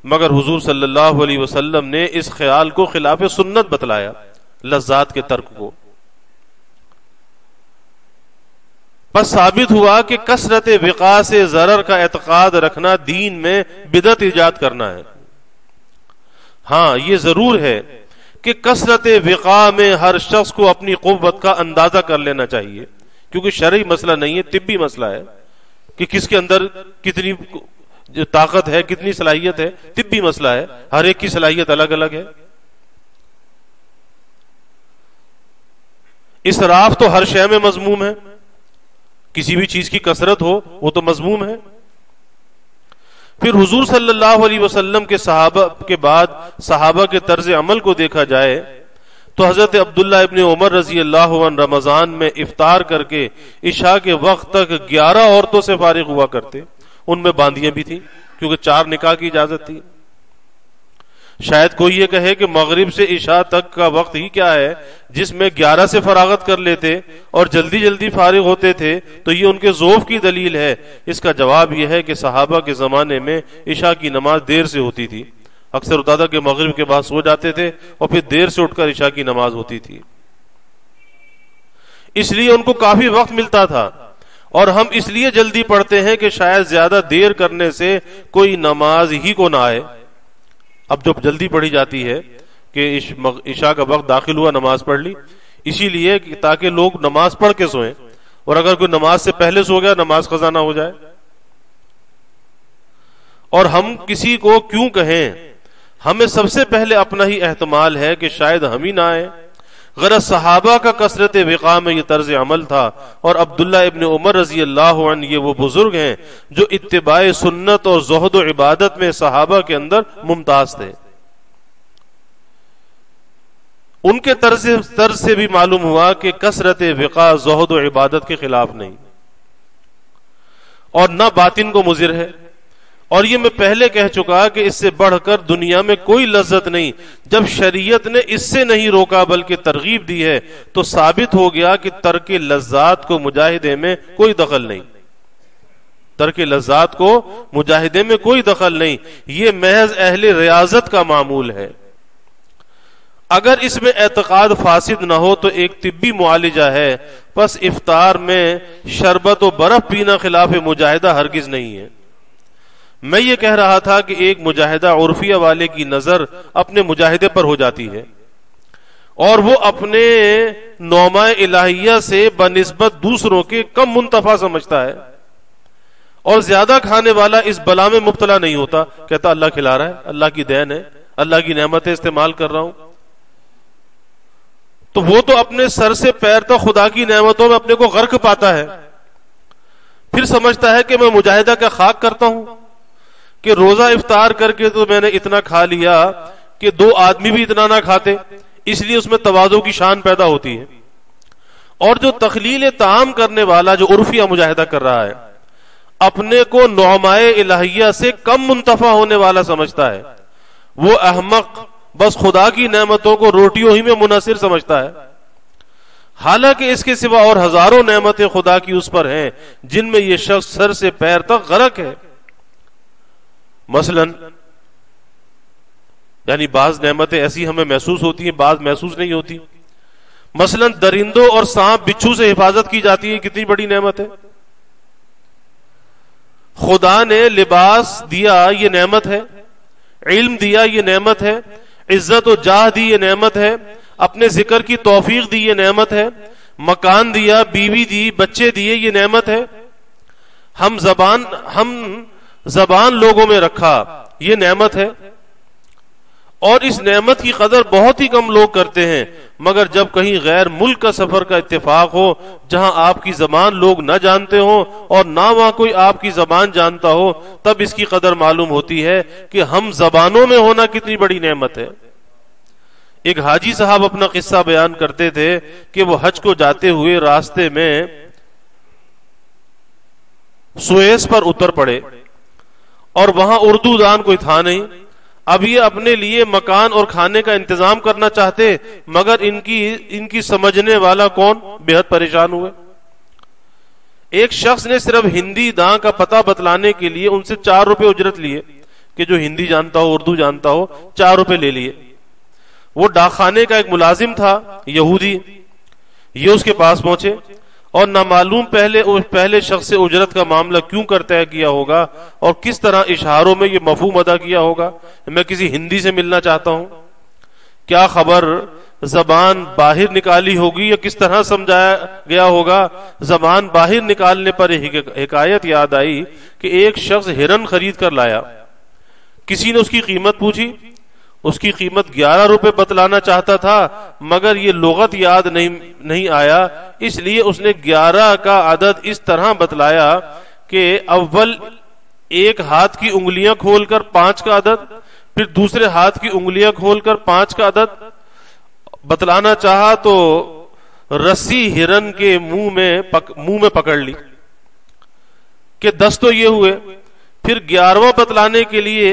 مگر حضور صلی اللہ علیہ وسلم نے اس خیال کو خلاف سنت بتلایا، لذات کے ترک کو۔ بس ثابت ہوا کہ کثرت وقاء سے ضرر کا اعتقاد رکھنا دین میں بدعت ایجاد کرنا ہے۔ ہاں یہ ضرور ہے کہ کثرت وقاء میں ہر شخص کو اپنی قوت کا اندازہ کر لینا چاہیے، کیونکہ شرعی مسئلہ نہیں ہے، طبی مسئلہ ہے کہ کس کے اندر کتنی طاقت ہے، کتنی صلاحیت ہے، طبی مسئلہ ہے، ہر ایک کی صلاحیت الگ الگ ہے۔ اسراف تو ہر شے میں مذموم ہے، کسی بھی چیز کی کثرت ہو وہ تو مذموم ہے۔ پھر حضور صلی اللہ علیہ وسلم کے صحابہ کے بعد صحابہ کے طرز عمل کو دیکھا جائے تو حضرت عبداللہ ابن عمر رضی اللہ عنہ رمضان میں افطار کر کے عشاء کے وقت تک 11 عورتوں سے فارغ ہوا کرتے، ان میں باندیاں بھی تھیں کیونکہ 4 نکاح کی اجازت تھی۔ شاید کوئی یہ کہے کہ مغرب سے عشاء تک کا وقت ہی کیا ہے جس میں 11 سے فراغت کر لیتے اور جلدی جلدی فارغ ہوتے تھے، تو یہ ان کے ذوف کی دلیل ہے۔ اس کا جواب یہ ہے کہ صحابہ کے زمانے میں عشاء کی نماز دیر سے ہوتی تھی، اکثر ہوتا تھا کہ مغرب کے بعد سو جاتے تھے اور پھر دیر سے اٹھ کر عشاء کی نماز ہوتی تھی، اس لیے ان کو کافی وقت ملتا تھا، اور ہم اس لیے جلدی پڑھتے ہیں کہ شاید زیادہ دیر کرنے سے کوئی نماز ہی کو نہ آئے۔ اب جب جلدی پڑھی جاتی ہے کہ عشاء کا وقت داخل ہوا نماز پڑھ لی، اسی لیے تاکہ لوگ نماز پڑھ کے سوئیں، اور اگر کوئی نماز سے پہلے سو گیا نماز قضا نہ ہو جائے۔ اور ہم کسی کو کیوں کہیں، ہمیں سب سے پہلے اپنا ہی احتمال ہے کہ شاید ہم ہی نہ آئے۔ غرض صحابہ کا کثرت وقاء میں یہ طرز عمل تھا، اور عبداللہ ابن عمر رضی اللہ عنہ یہ وہ بزرگ ہیں جو اتباع سنت اور زہد و عبادت میں صحابہ کے اندر ممتاز تھے۔ ان کے طرز سے بھی معلوم ہوا کہ کثرت وقاء زہد و عبادت کے خلاف نہیں، اور نہ باطن کو مضر ہے، اور یہ میں پہلے کہہ چکا کہ اس سے بڑھ کر دنیا میں کوئی لذت نہیں۔ جب شریعت نے اس سے نہیں روکا بلکہ ترغیب دی ہے تو ثابت ہو گیا کہ ترک لذات کو مجاہدے میں کوئی دخل نہیں، ترک لذات کو مجاہدے میں کوئی دخل نہیں، یہ محض اہل ریاضت کا معمول ہے۔ اگر اس میں اعتقاد فاسد نہ ہو تو ایک طبی معالجہ ہے، پس افطار میں شربت و برف پینا خلاف مجاہدہ ہرگز نہیں ہے۔ میں یہ کہہ رہا تھا کہ ایک مجاہدہ عرفیہ والے کی نظر اپنے مجاہدے پر ہو جاتی ہے، اور وہ اپنے نعمہ الہیہ سے بنسبت دوسروں کے کم منتفع سمجھتا ہے، اور زیادہ کھانے والا اس بلا میں مبتلا نہیں ہوتا، کہتا اللہ کھلا رہا ہے، اللہ کی دین ہے، اللہ کی نعمتیں استعمال کر رہا ہوں۔ تو وہ تو اپنے سر سے پیر تک خدا کی نعمتوں میں اپنے کو غرق پاتا ہے، پھر سمجھتا ہے کہ میں مجاہدہ کا خاک کرتا ہوں کہ روزہ افطار کر کے تو میں نے اتنا کھا لیا کہ 2 آدمی بھی اتنا نہ کھاتے، اس لیے اس میں تواضع کی شان پیدا ہوتی ہے۔ اور جو تخلیل طعام کرنے والا جو عرفیہ مجاہدہ کر رہا ہے، اپنے کو نعمائے الہیہ سے کم منتفع ہونے والا سمجھتا ہے، وہ احمق بس خدا کی نعمتوں کو روٹیوں ہی میں منحصر سمجھتا ہے، حالانکہ اس کے سوا اور ہزاروں نعمتیں خدا کی اس پر ہیں جن میں یہ شخص سر سے پیر تک غرق ہے۔ مثلا یعنی بعض نعمتیں ایسی ہمیں محسوس ہوتی ہیں، بعض محسوس نہیں ہوتی۔ مثلا درندوں اور سانپ بچھو سے حفاظت کی جاتی ہے، کتنی بڑی نعمت ہے۔ خدا نے لباس دیا، یہ نعمت ہے، علم دیا، یہ نعمت ہے، عزت و جاہ دی، یہ نعمت ہے، اپنے ذکر کی توفیق دی، یہ نعمت ہے، مکان دیا، بیوی دی، بچے دیے، یہ نعمت ہے، ہم زبان لوگوں میں رکھا، یہ نعمت ہے۔ اور اس نعمت کی قدر بہت ہی کم لوگ کرتے ہیں، مگر جب کہیں غیر ملک کا سفر کا اتفاق ہو جہاں آپ کی زبان لوگ نہ جانتے ہوں اور نہ وہاں کوئی آپ کی زبان جانتا ہو، تب اس کی قدر معلوم ہوتی ہے کہ ہم زبانوں میں ہونا کتنی بڑی نعمت ہے۔ ایک حاجی صاحب اپنا قصہ بیان کرتے تھے کہ وہ حج کو جاتے ہوئے راستے میں سویس پر اتر پڑے اور وہاں اردو دان کوئی تھا نہیں۔ اب یہ اپنے لیے مکان اور کھانے کا انتظام کرنا چاہتے، مگر ان کی سمجھنے والا کون؟ بے حد پریشان ہوئے۔ ایک شخص نے صرف ہندی داں کا پتہ بتلانے کے لیے ان سے 4 روپے اجرت لیے کہ جو ہندی جانتا ہو، اردو جانتا ہو، 4 روپے لے لیے۔ وہ ڈاک خانے کا ایک ملازم تھا، یہودی، یہ اس کے پاس پہنچے اور نامعلوم پہلے شخص سے اجرت کا معاملہ کیوں کر طے کیا ہوگا اور کس طرح اشاروں میں یہ مفہوم ادا کیا ہوگا، میں کسی ہندی سے ملنا چاہتا ہوں، کیا خبر زبان باہر نکالی ہوگی یا کس طرح سمجھایا گیا ہوگا۔ زبان باہر نکالنے پر حکایت یاد آئی کہ ایک شخص ہرن خرید کر لایا، کسی نے اس کی قیمت پوچھی، اس کی قیمت 11 روپے بتلانا چاہتا تھا، مگر یہ لغت یاد نہیں آیا، اس لیے اس نے 11 کا عدد اس طرح بتلایا کہ اول ایک ہاتھ کی انگلیاں کھول کر 5 کا عدد، پھر دوسرے ہاتھ کی انگلیاں کھول کر 5 کا عدد بتلانا چاہا تو رسی ہرن کے منہ میں پکڑ لی کہ 10 تو یہ ہوئے، پھر 11واں بتلانے کے لیے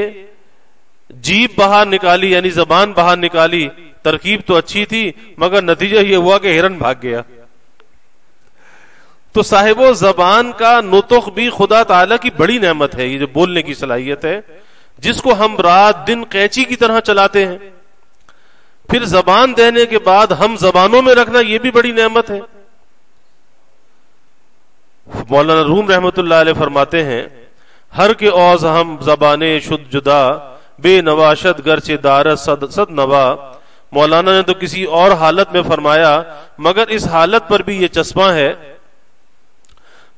جیب باہر نکالی، یعنی زبان باہر نکالی، ترکیب تو اچھی تھی مگر نتیجہ یہ ہوا کہ ہرن بھاگ گیا۔ تو صاحب زبان کا نطق بھی خدا تعالی کی بڑی نعمت ہے، یہ جو بولنے کی صلاحیت ہے، جس کو ہم رات دن قینچی کی طرح چلاتے ہیں۔ پھر زبان دینے کے بعد ہم زبانوں میں رکھنا، یہ بھی بڑی نعمت ہے۔ مولانا روم رحمت اللہ علیہ فرماتے ہیں، ہر کے اوز ہم زبانیں شد جدا، بے نواشد گرچہ دارت صد نوا۔ مولانا نے تو کسی اور حالت میں فرمایا، مگر اس حالت پر بھی یہ چسپاں ہے۔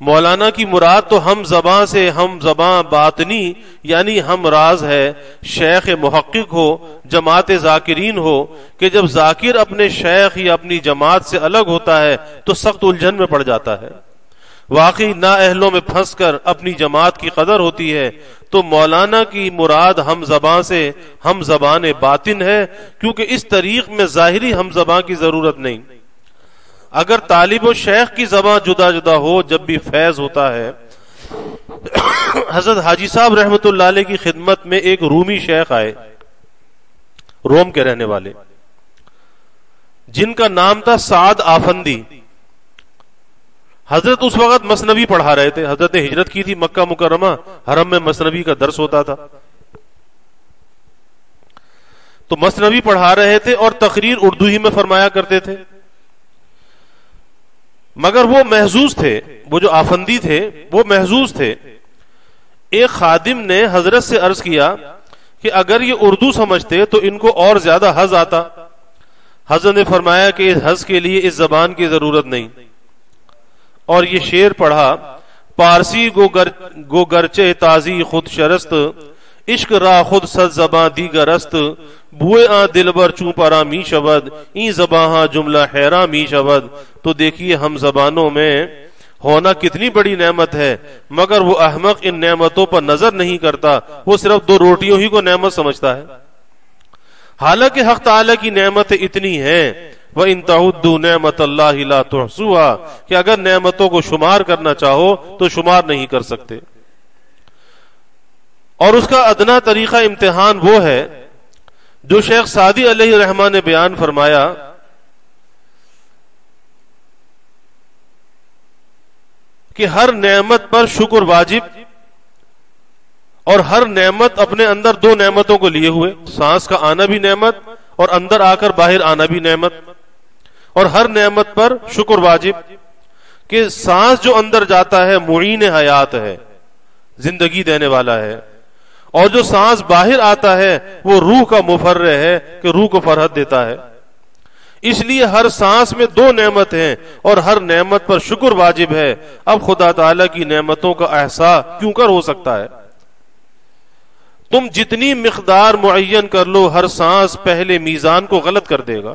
مولانا کی مراد تو ہم زباں سے ہم زباں باطنی یعنی ہم راز ہے۔ شیخ محقق ہو، جماعت ذاکرین ہو کہ جب ذاکر اپنے شیخ یا اپنی جماعت سے الگ ہوتا ہے تو سخت الجھن میں پڑ جاتا ہے، واقعی نااہلوں میں پھنس کر اپنی جماعت کی قدر ہوتی ہے۔ تو مولانا کی مراد ہم زباں سے ہم زبان باطن ہے، کیونکہ اس طریق میں ظاہری ہم زباں کی ضرورت نہیں۔ اگر طالب و شیخ کی زبان جدا جدا ہو جب بھی فیض ہوتا ہے۔ حضرت حاجی صاحب رحمت اللہ علیہ کی خدمت میں ایک رومی شیخ آئے، روم کے رہنے والے، جن کا نام تھا سعد آفندی۔ حضرت اس وقت مثنوی پڑھا رہے تھے، حضرت نے ہجرت کی تھی مکہ مکرمہ، حرم میں مثنوی کا درس ہوتا تھا، تو مثنوی پڑھا رہے تھے اور تقریر اردو ہی میں فرمایا کرتے تھے۔ مگر وہ محظوظ تھے، وہ جو آفندی تھے وہ محظوظ تھے۔ ایک خادم نے حضرت سے عرض کیا کہ اگر یہ اردو سمجھتے تو ان کو اور زیادہ حظ آتا۔ حضرت نے فرمایا کہ اس حظ کے لیے اس زبان کی ضرورت نہیں، اور یہ شعر پڑھا، پارسی گو گرچے تازی خود شرست، عشق را خود صد زباں دیگر است، بوئے آ دلبر چوں پرا می شود، این زباں جملہ حیران می شود۔ تو دیکھیے ہم زبانوں میں ہونا کتنی بڑی نعمت ہے، مگر وہ احمق ان نعمتوں پر نظر نہیں کرتا، وہ صرف 2 روٹیوں ہی کو نعمت سمجھتا ہے، حالانکہ حق تعالی کی نعمتیں اتنی ہیں۔ وَإِن تَعُدُّوا نِعْمَةَ اللَّهِ لَا تُحْصُوهَا، کہ اگر نعمتوں کو شمار کرنا چاہو تو شمار نہیں کر سکتے۔ اور اس کا ادنا طریقہ امتحان وہ ہے جو شیخ سعدی علیہ الرحمہ نے بیان فرمایا کہ ہر نعمت پر شکر واجب، اور ہر نعمت اپنے اندر دو نعمتوں کو لیے ہوئے، سانس کا آنا بھی نعمت اور اندر آ کر باہر آنا بھی نعمت، اور ہر نعمت پر شکر واجب کہ سانس جو اندر جاتا ہے معین حیات ہے، زندگی دینے والا ہے، اور جو سانس باہر آتا ہے وہ روح کا مفرح ہے کہ روح کو فرحت دیتا ہے۔ اس لیے ہر سانس میں دو نعمت ہیں اور ہر نعمت پر شکر واجب ہے۔ اب خدا تعالی کی نعمتوں کا احساس کیوں کر ہو سکتا ہے؟ تم جتنی مقدار معین کر لو، ہر سانس پہلے میزان کو غلط کر دے گا،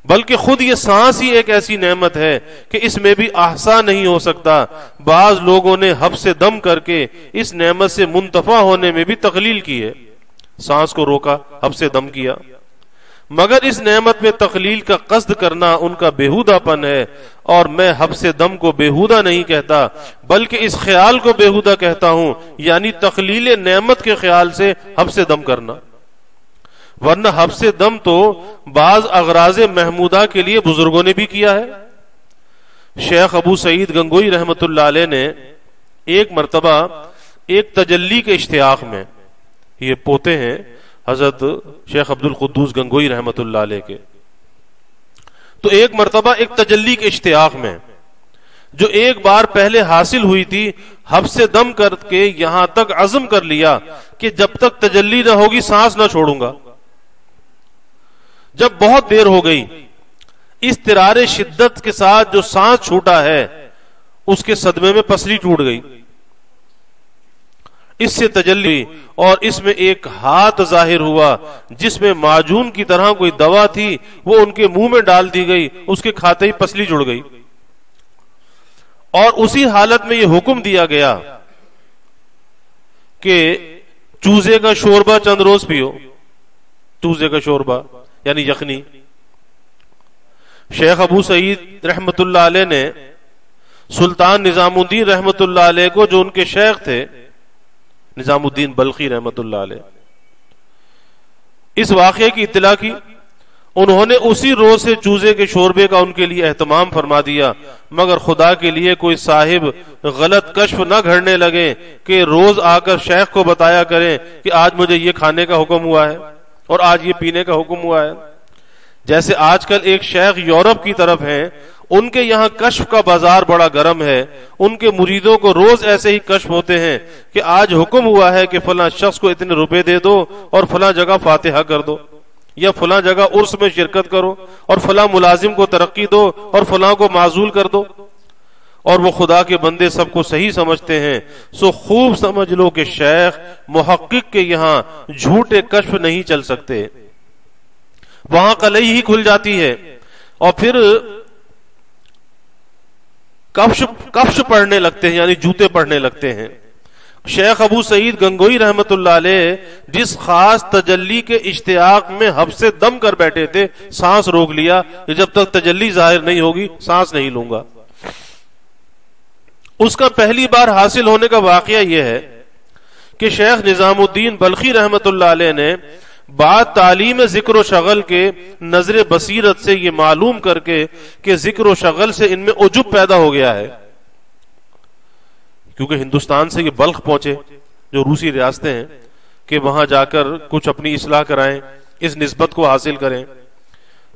بلکہ خود یہ سانس ہی ایک ایسی نعمت ہے کہ اس میں بھی احصا نہیں ہو سکتا۔ بعض لوگوں نے حبس دم کر کے اس نعمت سے منتفع ہونے میں بھی تقلیل کی ہے، سانس کو روکا، حبس دم کیا، مگر اس نعمت میں تقلیل کا قصد کرنا ان کا بیہودہ پن ہے، اور میں حبس دم کو بیہودہ نہیں کہتا بلکہ اس خیال کو بیہودہ کہتا ہوں، یعنی تقلیل نعمت کے خیال سے حبس دم کرنا، ورنہ حبس دم تو بعض اغراض محمودہ کے لیے بزرگوں نے بھی کیا ہے۔ شیخ ابو سعید گنگوئی رحمت اللہ علیہ نے ایک مرتبہ ایک تجلی کے اشتیاق میں، یہ پوتے ہیں حضرت شیخ عبد القدوس گنگوئی رحمت اللہ علیہ کے، تو ایک مرتبہ ایک تجلی کے اشتیاق میں جو ایک بار پہلے حاصل ہوئی تھی، حبس دم کر کے یہاں تک عزم کر لیا کہ جب تک تجلی نہ ہوگی سانس نہ چھوڑوں گا۔ جب بہت دیر ہو گئی، اضطرار شدت کے ساتھ جو سانس چھوٹا ہے اس کے صدمے میں پسلی ٹوٹ گئی، اس سے تجلی، اور اس میں ایک ہاتھ ظاہر ہوا جس میں معجون کی طرح کوئی دوا تھی، وہ ان کے منہ میں ڈال دی گئی، اس کے کھاتے ہی پسلی جڑ گئی، اور اسی حالت میں یہ حکم دیا گیا کہ چوزے کا شوربہ چند روز پیو، چوزے کا شوربہ یعنی یخنی۔ شیخ ابو سعید رحمت اللہ علیہ نے سلطان نظام الدین رحمت اللہ علیہ کو، جو ان کے شیخ تھے نظام الدین بلخی رحمت اللہ علیہ، اس واقعے کی اطلاع کی، انہوں نے اسی روز سے چوزے کے شوربے کا ان کے لیے اہتمام فرما دیا، مگر خدا کے لیے کوئی صاحب غلط کشف نہ گھڑنے لگے کہ روز آ کر شیخ کو بتایا کریں کہ آج مجھے یہ کھانے کا حکم ہوا ہے اور آج یہ پینے کا حکم ہوا ہے۔ جیسے آج کل ایک شیخ یورپ کی طرف ہیں، ان کے یہاں کشف کا بازار بڑا گرم ہے، ان کے مریدوں کو روز ایسے ہی کشف ہوتے ہیں کہ آج حکم ہوا ہے کہ فلاں شخص کو اتنے روپے دے دو اور فلاں جگہ فاتحہ کر دو، یا فلاں جگہ عرس میں شرکت کرو، اور فلاں ملازم کو ترقی دو اور فلاں کو معزول کر دو، اور وہ خدا کے بندے سب کو صحیح سمجھتے ہیں۔ سو خوب سمجھ لو کہ شیخ محقق کے یہاں جھوٹے کشف نہیں چل سکتے، وہاں قلعی ہی کھل جاتی ہے، اور پھر کفش پڑھنے لگتے ہیں، یعنی جوتے پڑھنے لگتے ہیں۔ شیخ ابو سعید گنگوئی رحمت اللہ علیہ جس خاص تجلی کے اشتیاق میں حبس دم کر بیٹھے تھے، سانس روک لیا کہ جب تک تجلی ظاہر نہیں ہوگی سانس نہیں لوں گا۔ اس کا پہلی بار حاصل ہونے کا واقعہ یہ ہے کہ شیخ نظام الدین بلخی رحمت اللہ علیہ نے بعد تعلیم ذکر و شغل کے نظر بصیرت سے یہ معلوم کر کے کہ ذکر و شغل سے ان میں عجب پیدا ہو گیا ہے، کیونکہ ہندوستان سے یہ بلخ پہنچے جو روسی ریاستیں ہیں کہ وہاں جا کر کچھ اپنی اصلاح کرائیں، اس نسبت کو حاصل کریں،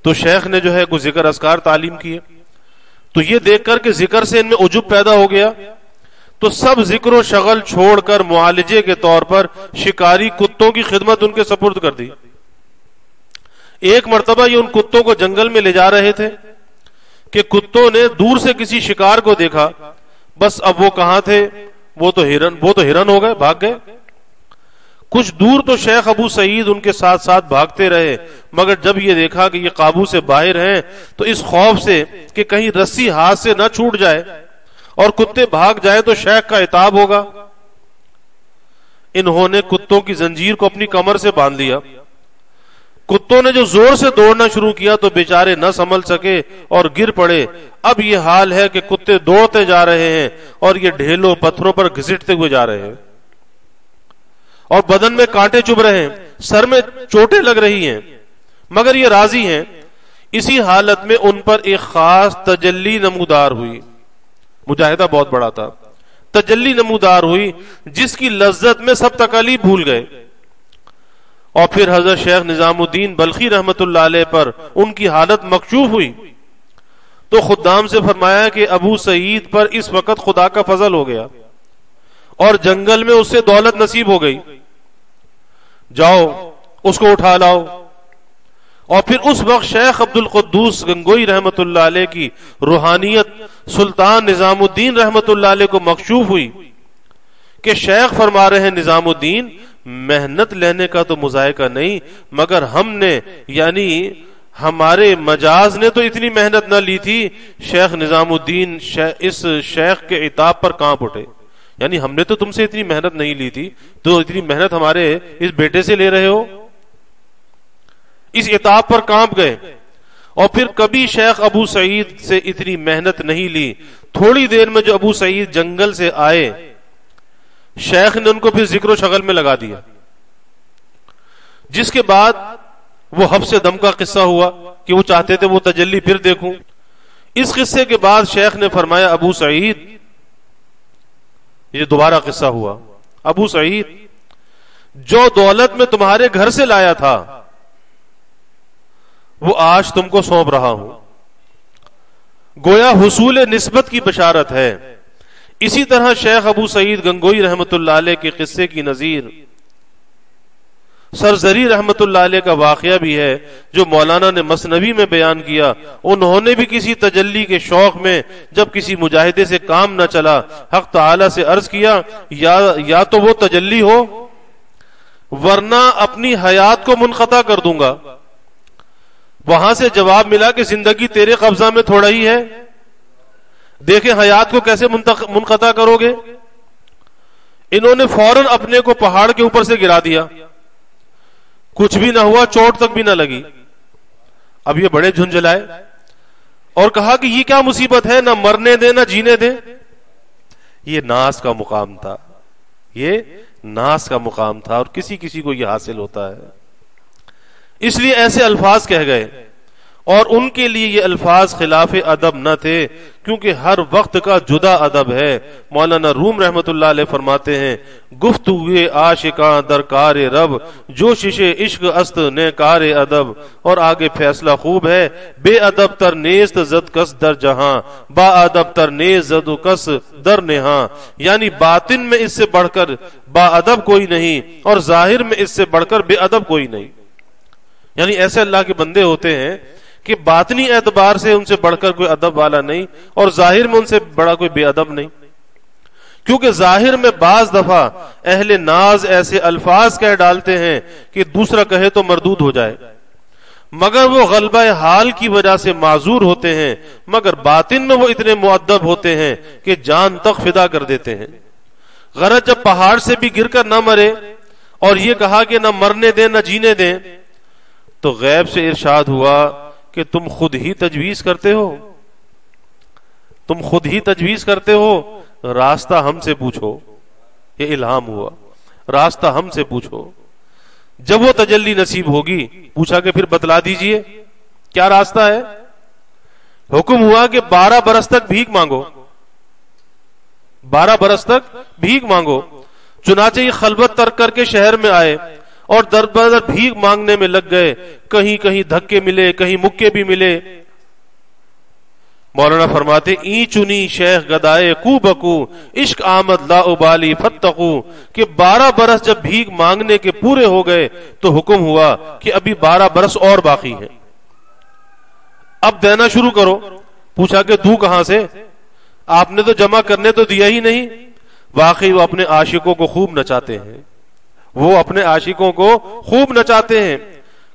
تو شیخ نے جو ہے کچھ ذکر اذکار تعلیم کیے، تو یہ دیکھ کر کہ ذکر سے ان میں عجب پیدا ہو گیا، تو سب ذکر و شغل چھوڑ کر معالجے کے طور پر شکاری کتوں کی خدمت ان کے سپرد کر دی۔ ایک مرتبہ یہ ان کتوں کو جنگل میں لے جا رہے تھے کہ کتوں نے دور سے کسی شکار کو دیکھا، بس اب وہ کہاں تھے، وہ تو ہرن ہو گئے، بھاگ گئے۔ کچھ دور تو شیخ ابو سعید ان کے ساتھ ساتھ بھاگتے رہے، مگر جب یہ دیکھا کہ یہ قابو سے باہر ہیں تو اس خوف سے کہ کہیں رسی ہاتھ سے نہ چھوٹ جائے اور کتے بھاگ جائیں تو شیخ کا عتاب ہوگا، انہوں نے کتوں کی زنجیر کو اپنی کمر سے باندھ لیا۔ کتوں نے جو زور سے دوڑنا شروع کیا تو بیچارے نہ سنبھل سکے اور گر پڑے۔ اب یہ حال ہے کہ کتے دوڑتے جا رہے ہیں اور یہ ڈھیلوں پتھروں پر گھسٹتے ہوئے جا رہے ہیں اور بدن میں کانٹے چبھ رہے ہیں، سر میں چوٹیں لگ رہی ہیں مگر یہ راضی ہیں. اسی حالت میں ان پر ایک خاص تجلی نمودار ہوئی. مجاہدہ بہت بڑا تھا. تجلی نمودار ہوئی جس کی لذت میں سب تکالیف بھول گئے. اور پھر حضرت شیخ نظام الدین بلخی رحمت اللہ علیہ پر ان کی حالت مکشوف ہوئی تو خدام سے فرمایا کہ ابو سعید پر اس وقت خدا کا فضل ہو گیا اور جنگل میں اس سے دولت نصیب ہو گئی, جاؤ اس کو اٹھا لاؤ. اور پھر اس وقت شیخ عبد القدوس گنگوئی رحمت اللہ علیہ کی روحانیت سلطان نظام الدین رحمت اللہ علیہ کو مکشوف ہوئی کہ شیخ فرما رہے ہیں نظام الدین محنت لینے کا تو مذائقہ نہیں, مگر ہم نے یعنی ہمارے مجاز نے تو اتنی محنت نہ لی تھی, شیخ نظام الدین اس شیخ کے عتاب پر کانپ اٹھے. یعنی ہم نے تو تم سے اتنی محنت نہیں لی تھی, تو اتنی محنت ہمارے اس بیٹے سے لے رہے ہو. اس عتاب پر کانپ گئے. اور پھر کبھی شیخ ابو سعید سے اتنی محنت نہیں لی. تھوڑی دیر میں جو ابو سعید جنگل سے آئے, شیخ نے ان کو پھر ذکر و شغل میں لگا دیا, جس کے بعد وہ حبس دم کا قصہ ہوا کہ وہ چاہتے تھے وہ تجلی پھر دیکھوں. اس قصے کے بعد شیخ نے فرمایا ابو سعید, یہ دوبارہ قصہ ہوا, ابو سعید جو دولت میں تمہارے گھر سے لایا تھا وہ آج تم کو سونپ رہا ہوں. گویا حصول نسبت کی بشارت ہے. اسی طرح شیخ ابو سعید گنگوئی رحمت اللہ علیہ کے قصے کی نظیر سرزری رحمت اللہ علیہ کا واقعہ بھی ہے جو مولانا نے مثنوی میں بیان کیا. انہوں نے بھی کسی تجلی کے شوق میں جب کسی مجاہدے سے کام نہ چلا حق تعالی سے عرض کیا یا تو وہ تجلی ہو ورنہ اپنی حیات کو منقطع کر دوں گا. وہاں سے جواب ملا کہ زندگی تیرے قبضہ میں تھوڑا ہی ہے, دیکھیں حیات کو کیسے منقطع کرو گے. انہوں نے فوراً اپنے کو پہاڑ کے اوپر سے گرا دیا, کچھ بھی نہ ہوا, چوٹ تک بھی نہ لگی. اب یہ بڑے جھنجھلائے اور کہا کہ یہ کیا مصیبت ہے, نہ مرنے دے نہ جینے دے. یہ ناز کا مقام تھا, یہ ناز کا مقام تھا, اور کسی کسی کو یہ حاصل ہوتا ہے. اس لیے ایسے الفاظ کہہ گئے, اور ان کے لیے یہ الفاظ خلاف ادب نہ تھے کیونکہ ہر وقت کا جدا ادب ہے. مولانا روم رحمت اللہ علیہ فرماتے ہیں گفتگو عاشقاں در کار رب جو شش عشق است نے کار ادب. اور آگے فیصلہ خوب ہے, بے ادب تر نیست زد کس در جہاں با ادب تر نیست زد کس در نہاں. یعنی باطن میں اس سے بڑھ کر با ادب کوئی نہیں اور ظاہر میں اس سے بڑھ کر بے ادب کوئی نہیں. یعنی ایسے اللہ کے بندے ہوتے ہیں کہ باطنی اعتبار سے ان سے بڑھ کر کوئی ادب والا نہیں اور ظاہر میں ان سے بڑا کوئی بے ادب نہیں. کیونکہ ظاہر میں بعض دفعہ اہل ناز ایسے الفاظ کہہ ڈالتے ہیں کہ دوسرا کہے تو مردود ہو جائے, مگر وہ غلبہ حال کی وجہ سے معذور ہوتے ہیں, مگر باطن میں وہ اتنے مؤدب ہوتے ہیں کہ جان تک فدا کر دیتے ہیں. غرض جب پہاڑ سے بھی گر کر نہ مرے اور یہ کہا کہ نہ مرنے دیں نہ جینے دیں, تو غیب سے ارشاد ہوا کہ تم خود ہی تجویز کرتے ہو, تم خود ہی تجویز کرتے ہو, راستہ ہم سے پوچھو. یہ الہام ہوا, راستہ ہم سے پوچھو. جب وہ تجلی نصیب ہوگی پوچھا کہ پھر بتلا دیجئے کیا راستہ ہے. حکم ہوا کہ 12 برس تک بھیک مانگو, 12 برس تک بھیک مانگو. چنانچہ یہ خلوت ترک کر کے شہر میں آئے اور در بدر بھیک مانگنے میں لگ گئے. کہیں کہیں دھکے ملے, کہیں مکے بھی ملے. مولانا فرماتے ای چنی شیخ گدائے کو بکو عشق آمد لا ابالی فتقو, کہ 12 برس جب بھیک مانگنے کے پورے ہو گئے تو حکم ہوا کہ ابھی 12 برس اور باقی ہیں, اب دینا شروع کرو. پوچھا کہ دوں کہاں سے, آپ نے تو جمع کرنے تو دیا ہی نہیں. واقعی وہ اپنے عاشقوں کو خوب نچاتے ہیں, وہ اپنے عاشقوں کو خوب نچاتے ہیں.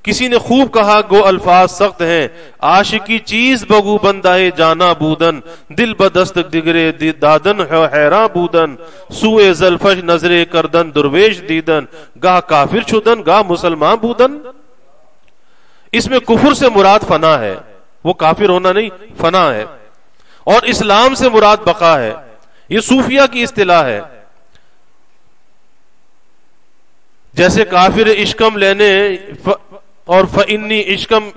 کسی نے خوب کہا گو الفاظ سخت ہیں, عاشقی چیز بگو بندہ جانا بودن دل بدست دگرے دادن حیراں بودن سوئے زلفش نظرے کردن درویش دیدن گاہ کافر چھدن گاہ مسلمان بودن. اس میں کفر سے مراد فنا ہے, وہ کافر ہونا نہیں, فنا ہے. اور اسلام سے مراد بقا ہے. یہ صوفیہ کی اصطلاح ہے. جیسے کافر اشکم لینے اور فإنی اشکم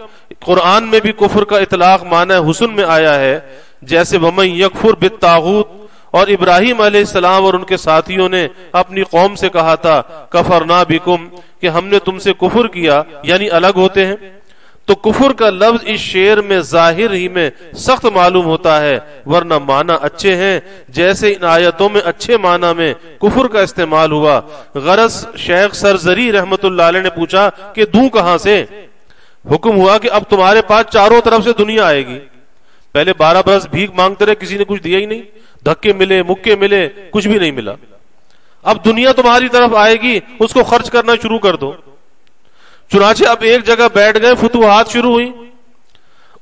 قرآن میں بھی کفر کا اطلاق معنی حسن میں آیا ہے، جیسے ومن یکفر بالطاغوت، اور ابراہیم علیہ السلام اور ان کے ساتھیوں نے اپنی قوم سے کہا تھا کفرنا بکم، کہ ہم نے تم سے کفر کیا، یعنی الگ ہوتے ہیں۔ تو کفر کا لفظ اس شعر میں ظاہر ہی میں سخت معلوم ہوتا ہے، ورنہ معنی اچھے ہیں، جیسے ان آیتوں میں اچھے معنی میں کفر کا استعمال ہوا۔ غرض شیخ سرزری رحمت اللہ علیہ نے پوچھا کہ دوں کہاں سے؟ حکم ہوا کہ اب تمہارے پاس چاروں طرف سے دنیا آئے گی۔ پہلے 12 برس بھیک مانگتے رہے، کسی نے کچھ دیا ہی نہیں، دھکے ملے، مکے ملے، کچھ بھی نہیں ملا۔ اب دنیا تمہاری طرف آئے گی، اس کو خرچ کرنا شروع کر دو۔ چنانچہ اب ایک جگہ بیٹھ گئے، فتوحات شروع ہوئی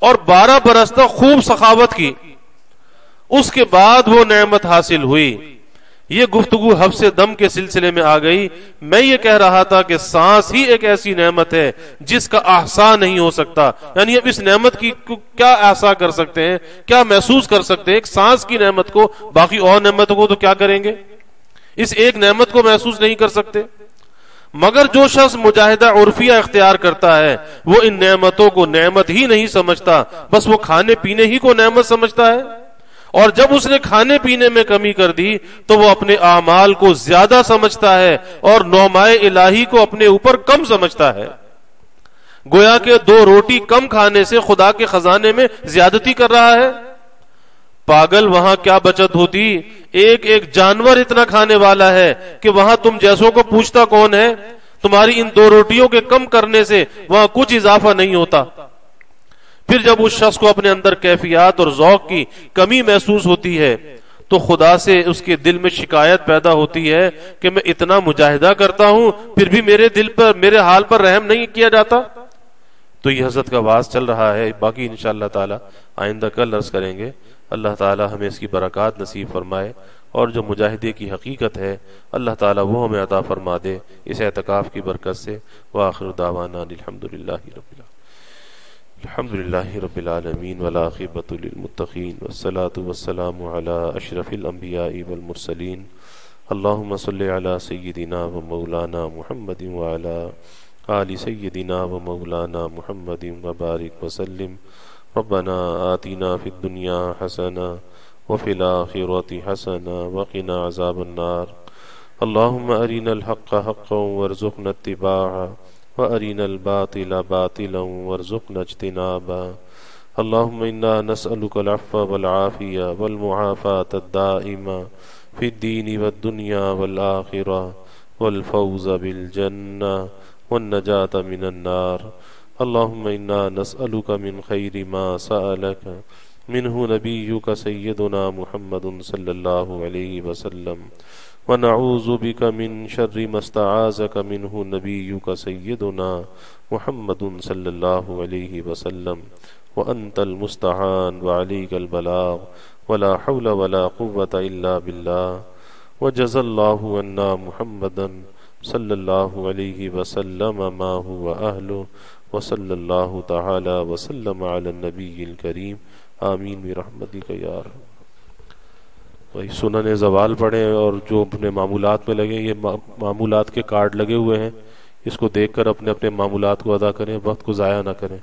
اور 12 برس تک خوب سخاوت کی، اس کے بعد وہ نعمت حاصل ہوئی۔ یہ گفتگو حبس دم کے سلسلے میں آ گئی۔ میں یہ کہہ رہا تھا کہ سانس ہی ایک ایسی نعمت ہے جس کا احصا نہیں ہو سکتا، یعنی اب اس نعمت کی کیا احصا کر سکتے ہیں، کیا محسوس کر سکتے ہیں؟ ایک سانس کی نعمت کو، باقی اور نعمتوں کو تو کیا کریں گے؟ اس ایک نعمت کو محسوس نہیں کر سکتے۔ مگر جو شخص مجاہدہ عرفیہ اختیار کرتا ہے وہ ان نعمتوں کو نعمت ہی نہیں سمجھتا، بس وہ کھانے پینے ہی کو نعمت سمجھتا ہے، اور جب اس نے کھانے پینے میں کمی کر دی تو وہ اپنے اعمال کو زیادہ سمجھتا ہے اور نعمائے الہی کو اپنے اوپر کم سمجھتا ہے۔ گویا کہ 2 روٹی کم کھانے سے خدا کے خزانے میں زیادتی کر رہا ہے۔ پاگل، وہاں کیا بچت ہوتی؟ ایک ایک جانور اتنا کھانے والا ہے کہ وہاں تم جیسوں کو پوچھتا کون ہے؟ تمہاری ان 2 روٹیوں کے کم کرنے سے وہاں کچھ اضافہ نہیں ہوتا۔ پھر جب اس شخص کو اپنے اندر کیفیات اور ذوق کی کمی محسوس ہوتی ہے تو خدا سے اس کے دل میں شکایت پیدا ہوتی ہے کہ میں اتنا مجاہدہ کرتا ہوں پھر بھی میرے دل پر، میرے حال پر رحم نہیں کیا جاتا۔ تو یہ حضرت کا واعظ چل رہا ہے، باقی انشاءاللہ تعالی آئندہ کل عرض کریں گے۔ اللہ تعالی ہمیں اس کی برکات نصیب فرمائے، اور جو مجاہدے کی حقیقت ہے اللہ تعالی وہ ہمیں عطا فرما دے اس اعتکاف کی برکت سے۔ وآخر دعوانا الحمدللہ رب العالمین والعاقبۃ للمتقین والصلاة والسلام علی اشرف الانبیاء والمرسلین۔ اللہم صلی علی سیدنا و مولانا محمد وعلی آل سیدنا و مولانا محمد وبارک وسلم۔ ربنا آتنا فی الدنیا حسنہ وفی الآخرۃ حسنہ وقنا عذاب النار۔ اللہم ارنا الحق حقا وارزقنا اتباعہ وارنا الباطل باطلا وارزقنا اجتنابہ۔ اللہم انا نسألک العفو والعافیہ والمعافاة الدائمہ فی الدین والدنیا والآخرہ والفوز بالجنہ والنجاة من النار۔ اللہم انا نسألک من خیر ما سألک منہ نبیک سیدنا محمد صلی اللہ علیہ وسلم، ونعوذ بک من شر ما استعاذک منہ نبیک سیدنا محمد صلی اللہ علیہ وسلم، وانت المستعان وعلیک البلاغ ولا حول ولا قوة الا باللہ۔ وجزا اللہ عنا محمدا صلی اللہ علیہ وسلم ما هو اہلہ، وصلی اللہ تعالی وسلم علی النبی الکریم۔ آمین برحمتک یا رب۔ وہی سنن زوال پڑھیں، اور جو اپنے معمولات میں لگے، یہ معمولات کے کارڈ لگے ہوئے ہیں، اس کو دیکھ کر اپنے اپنے معمولات کو ادا کریں، وقت کو ضائع نہ کریں۔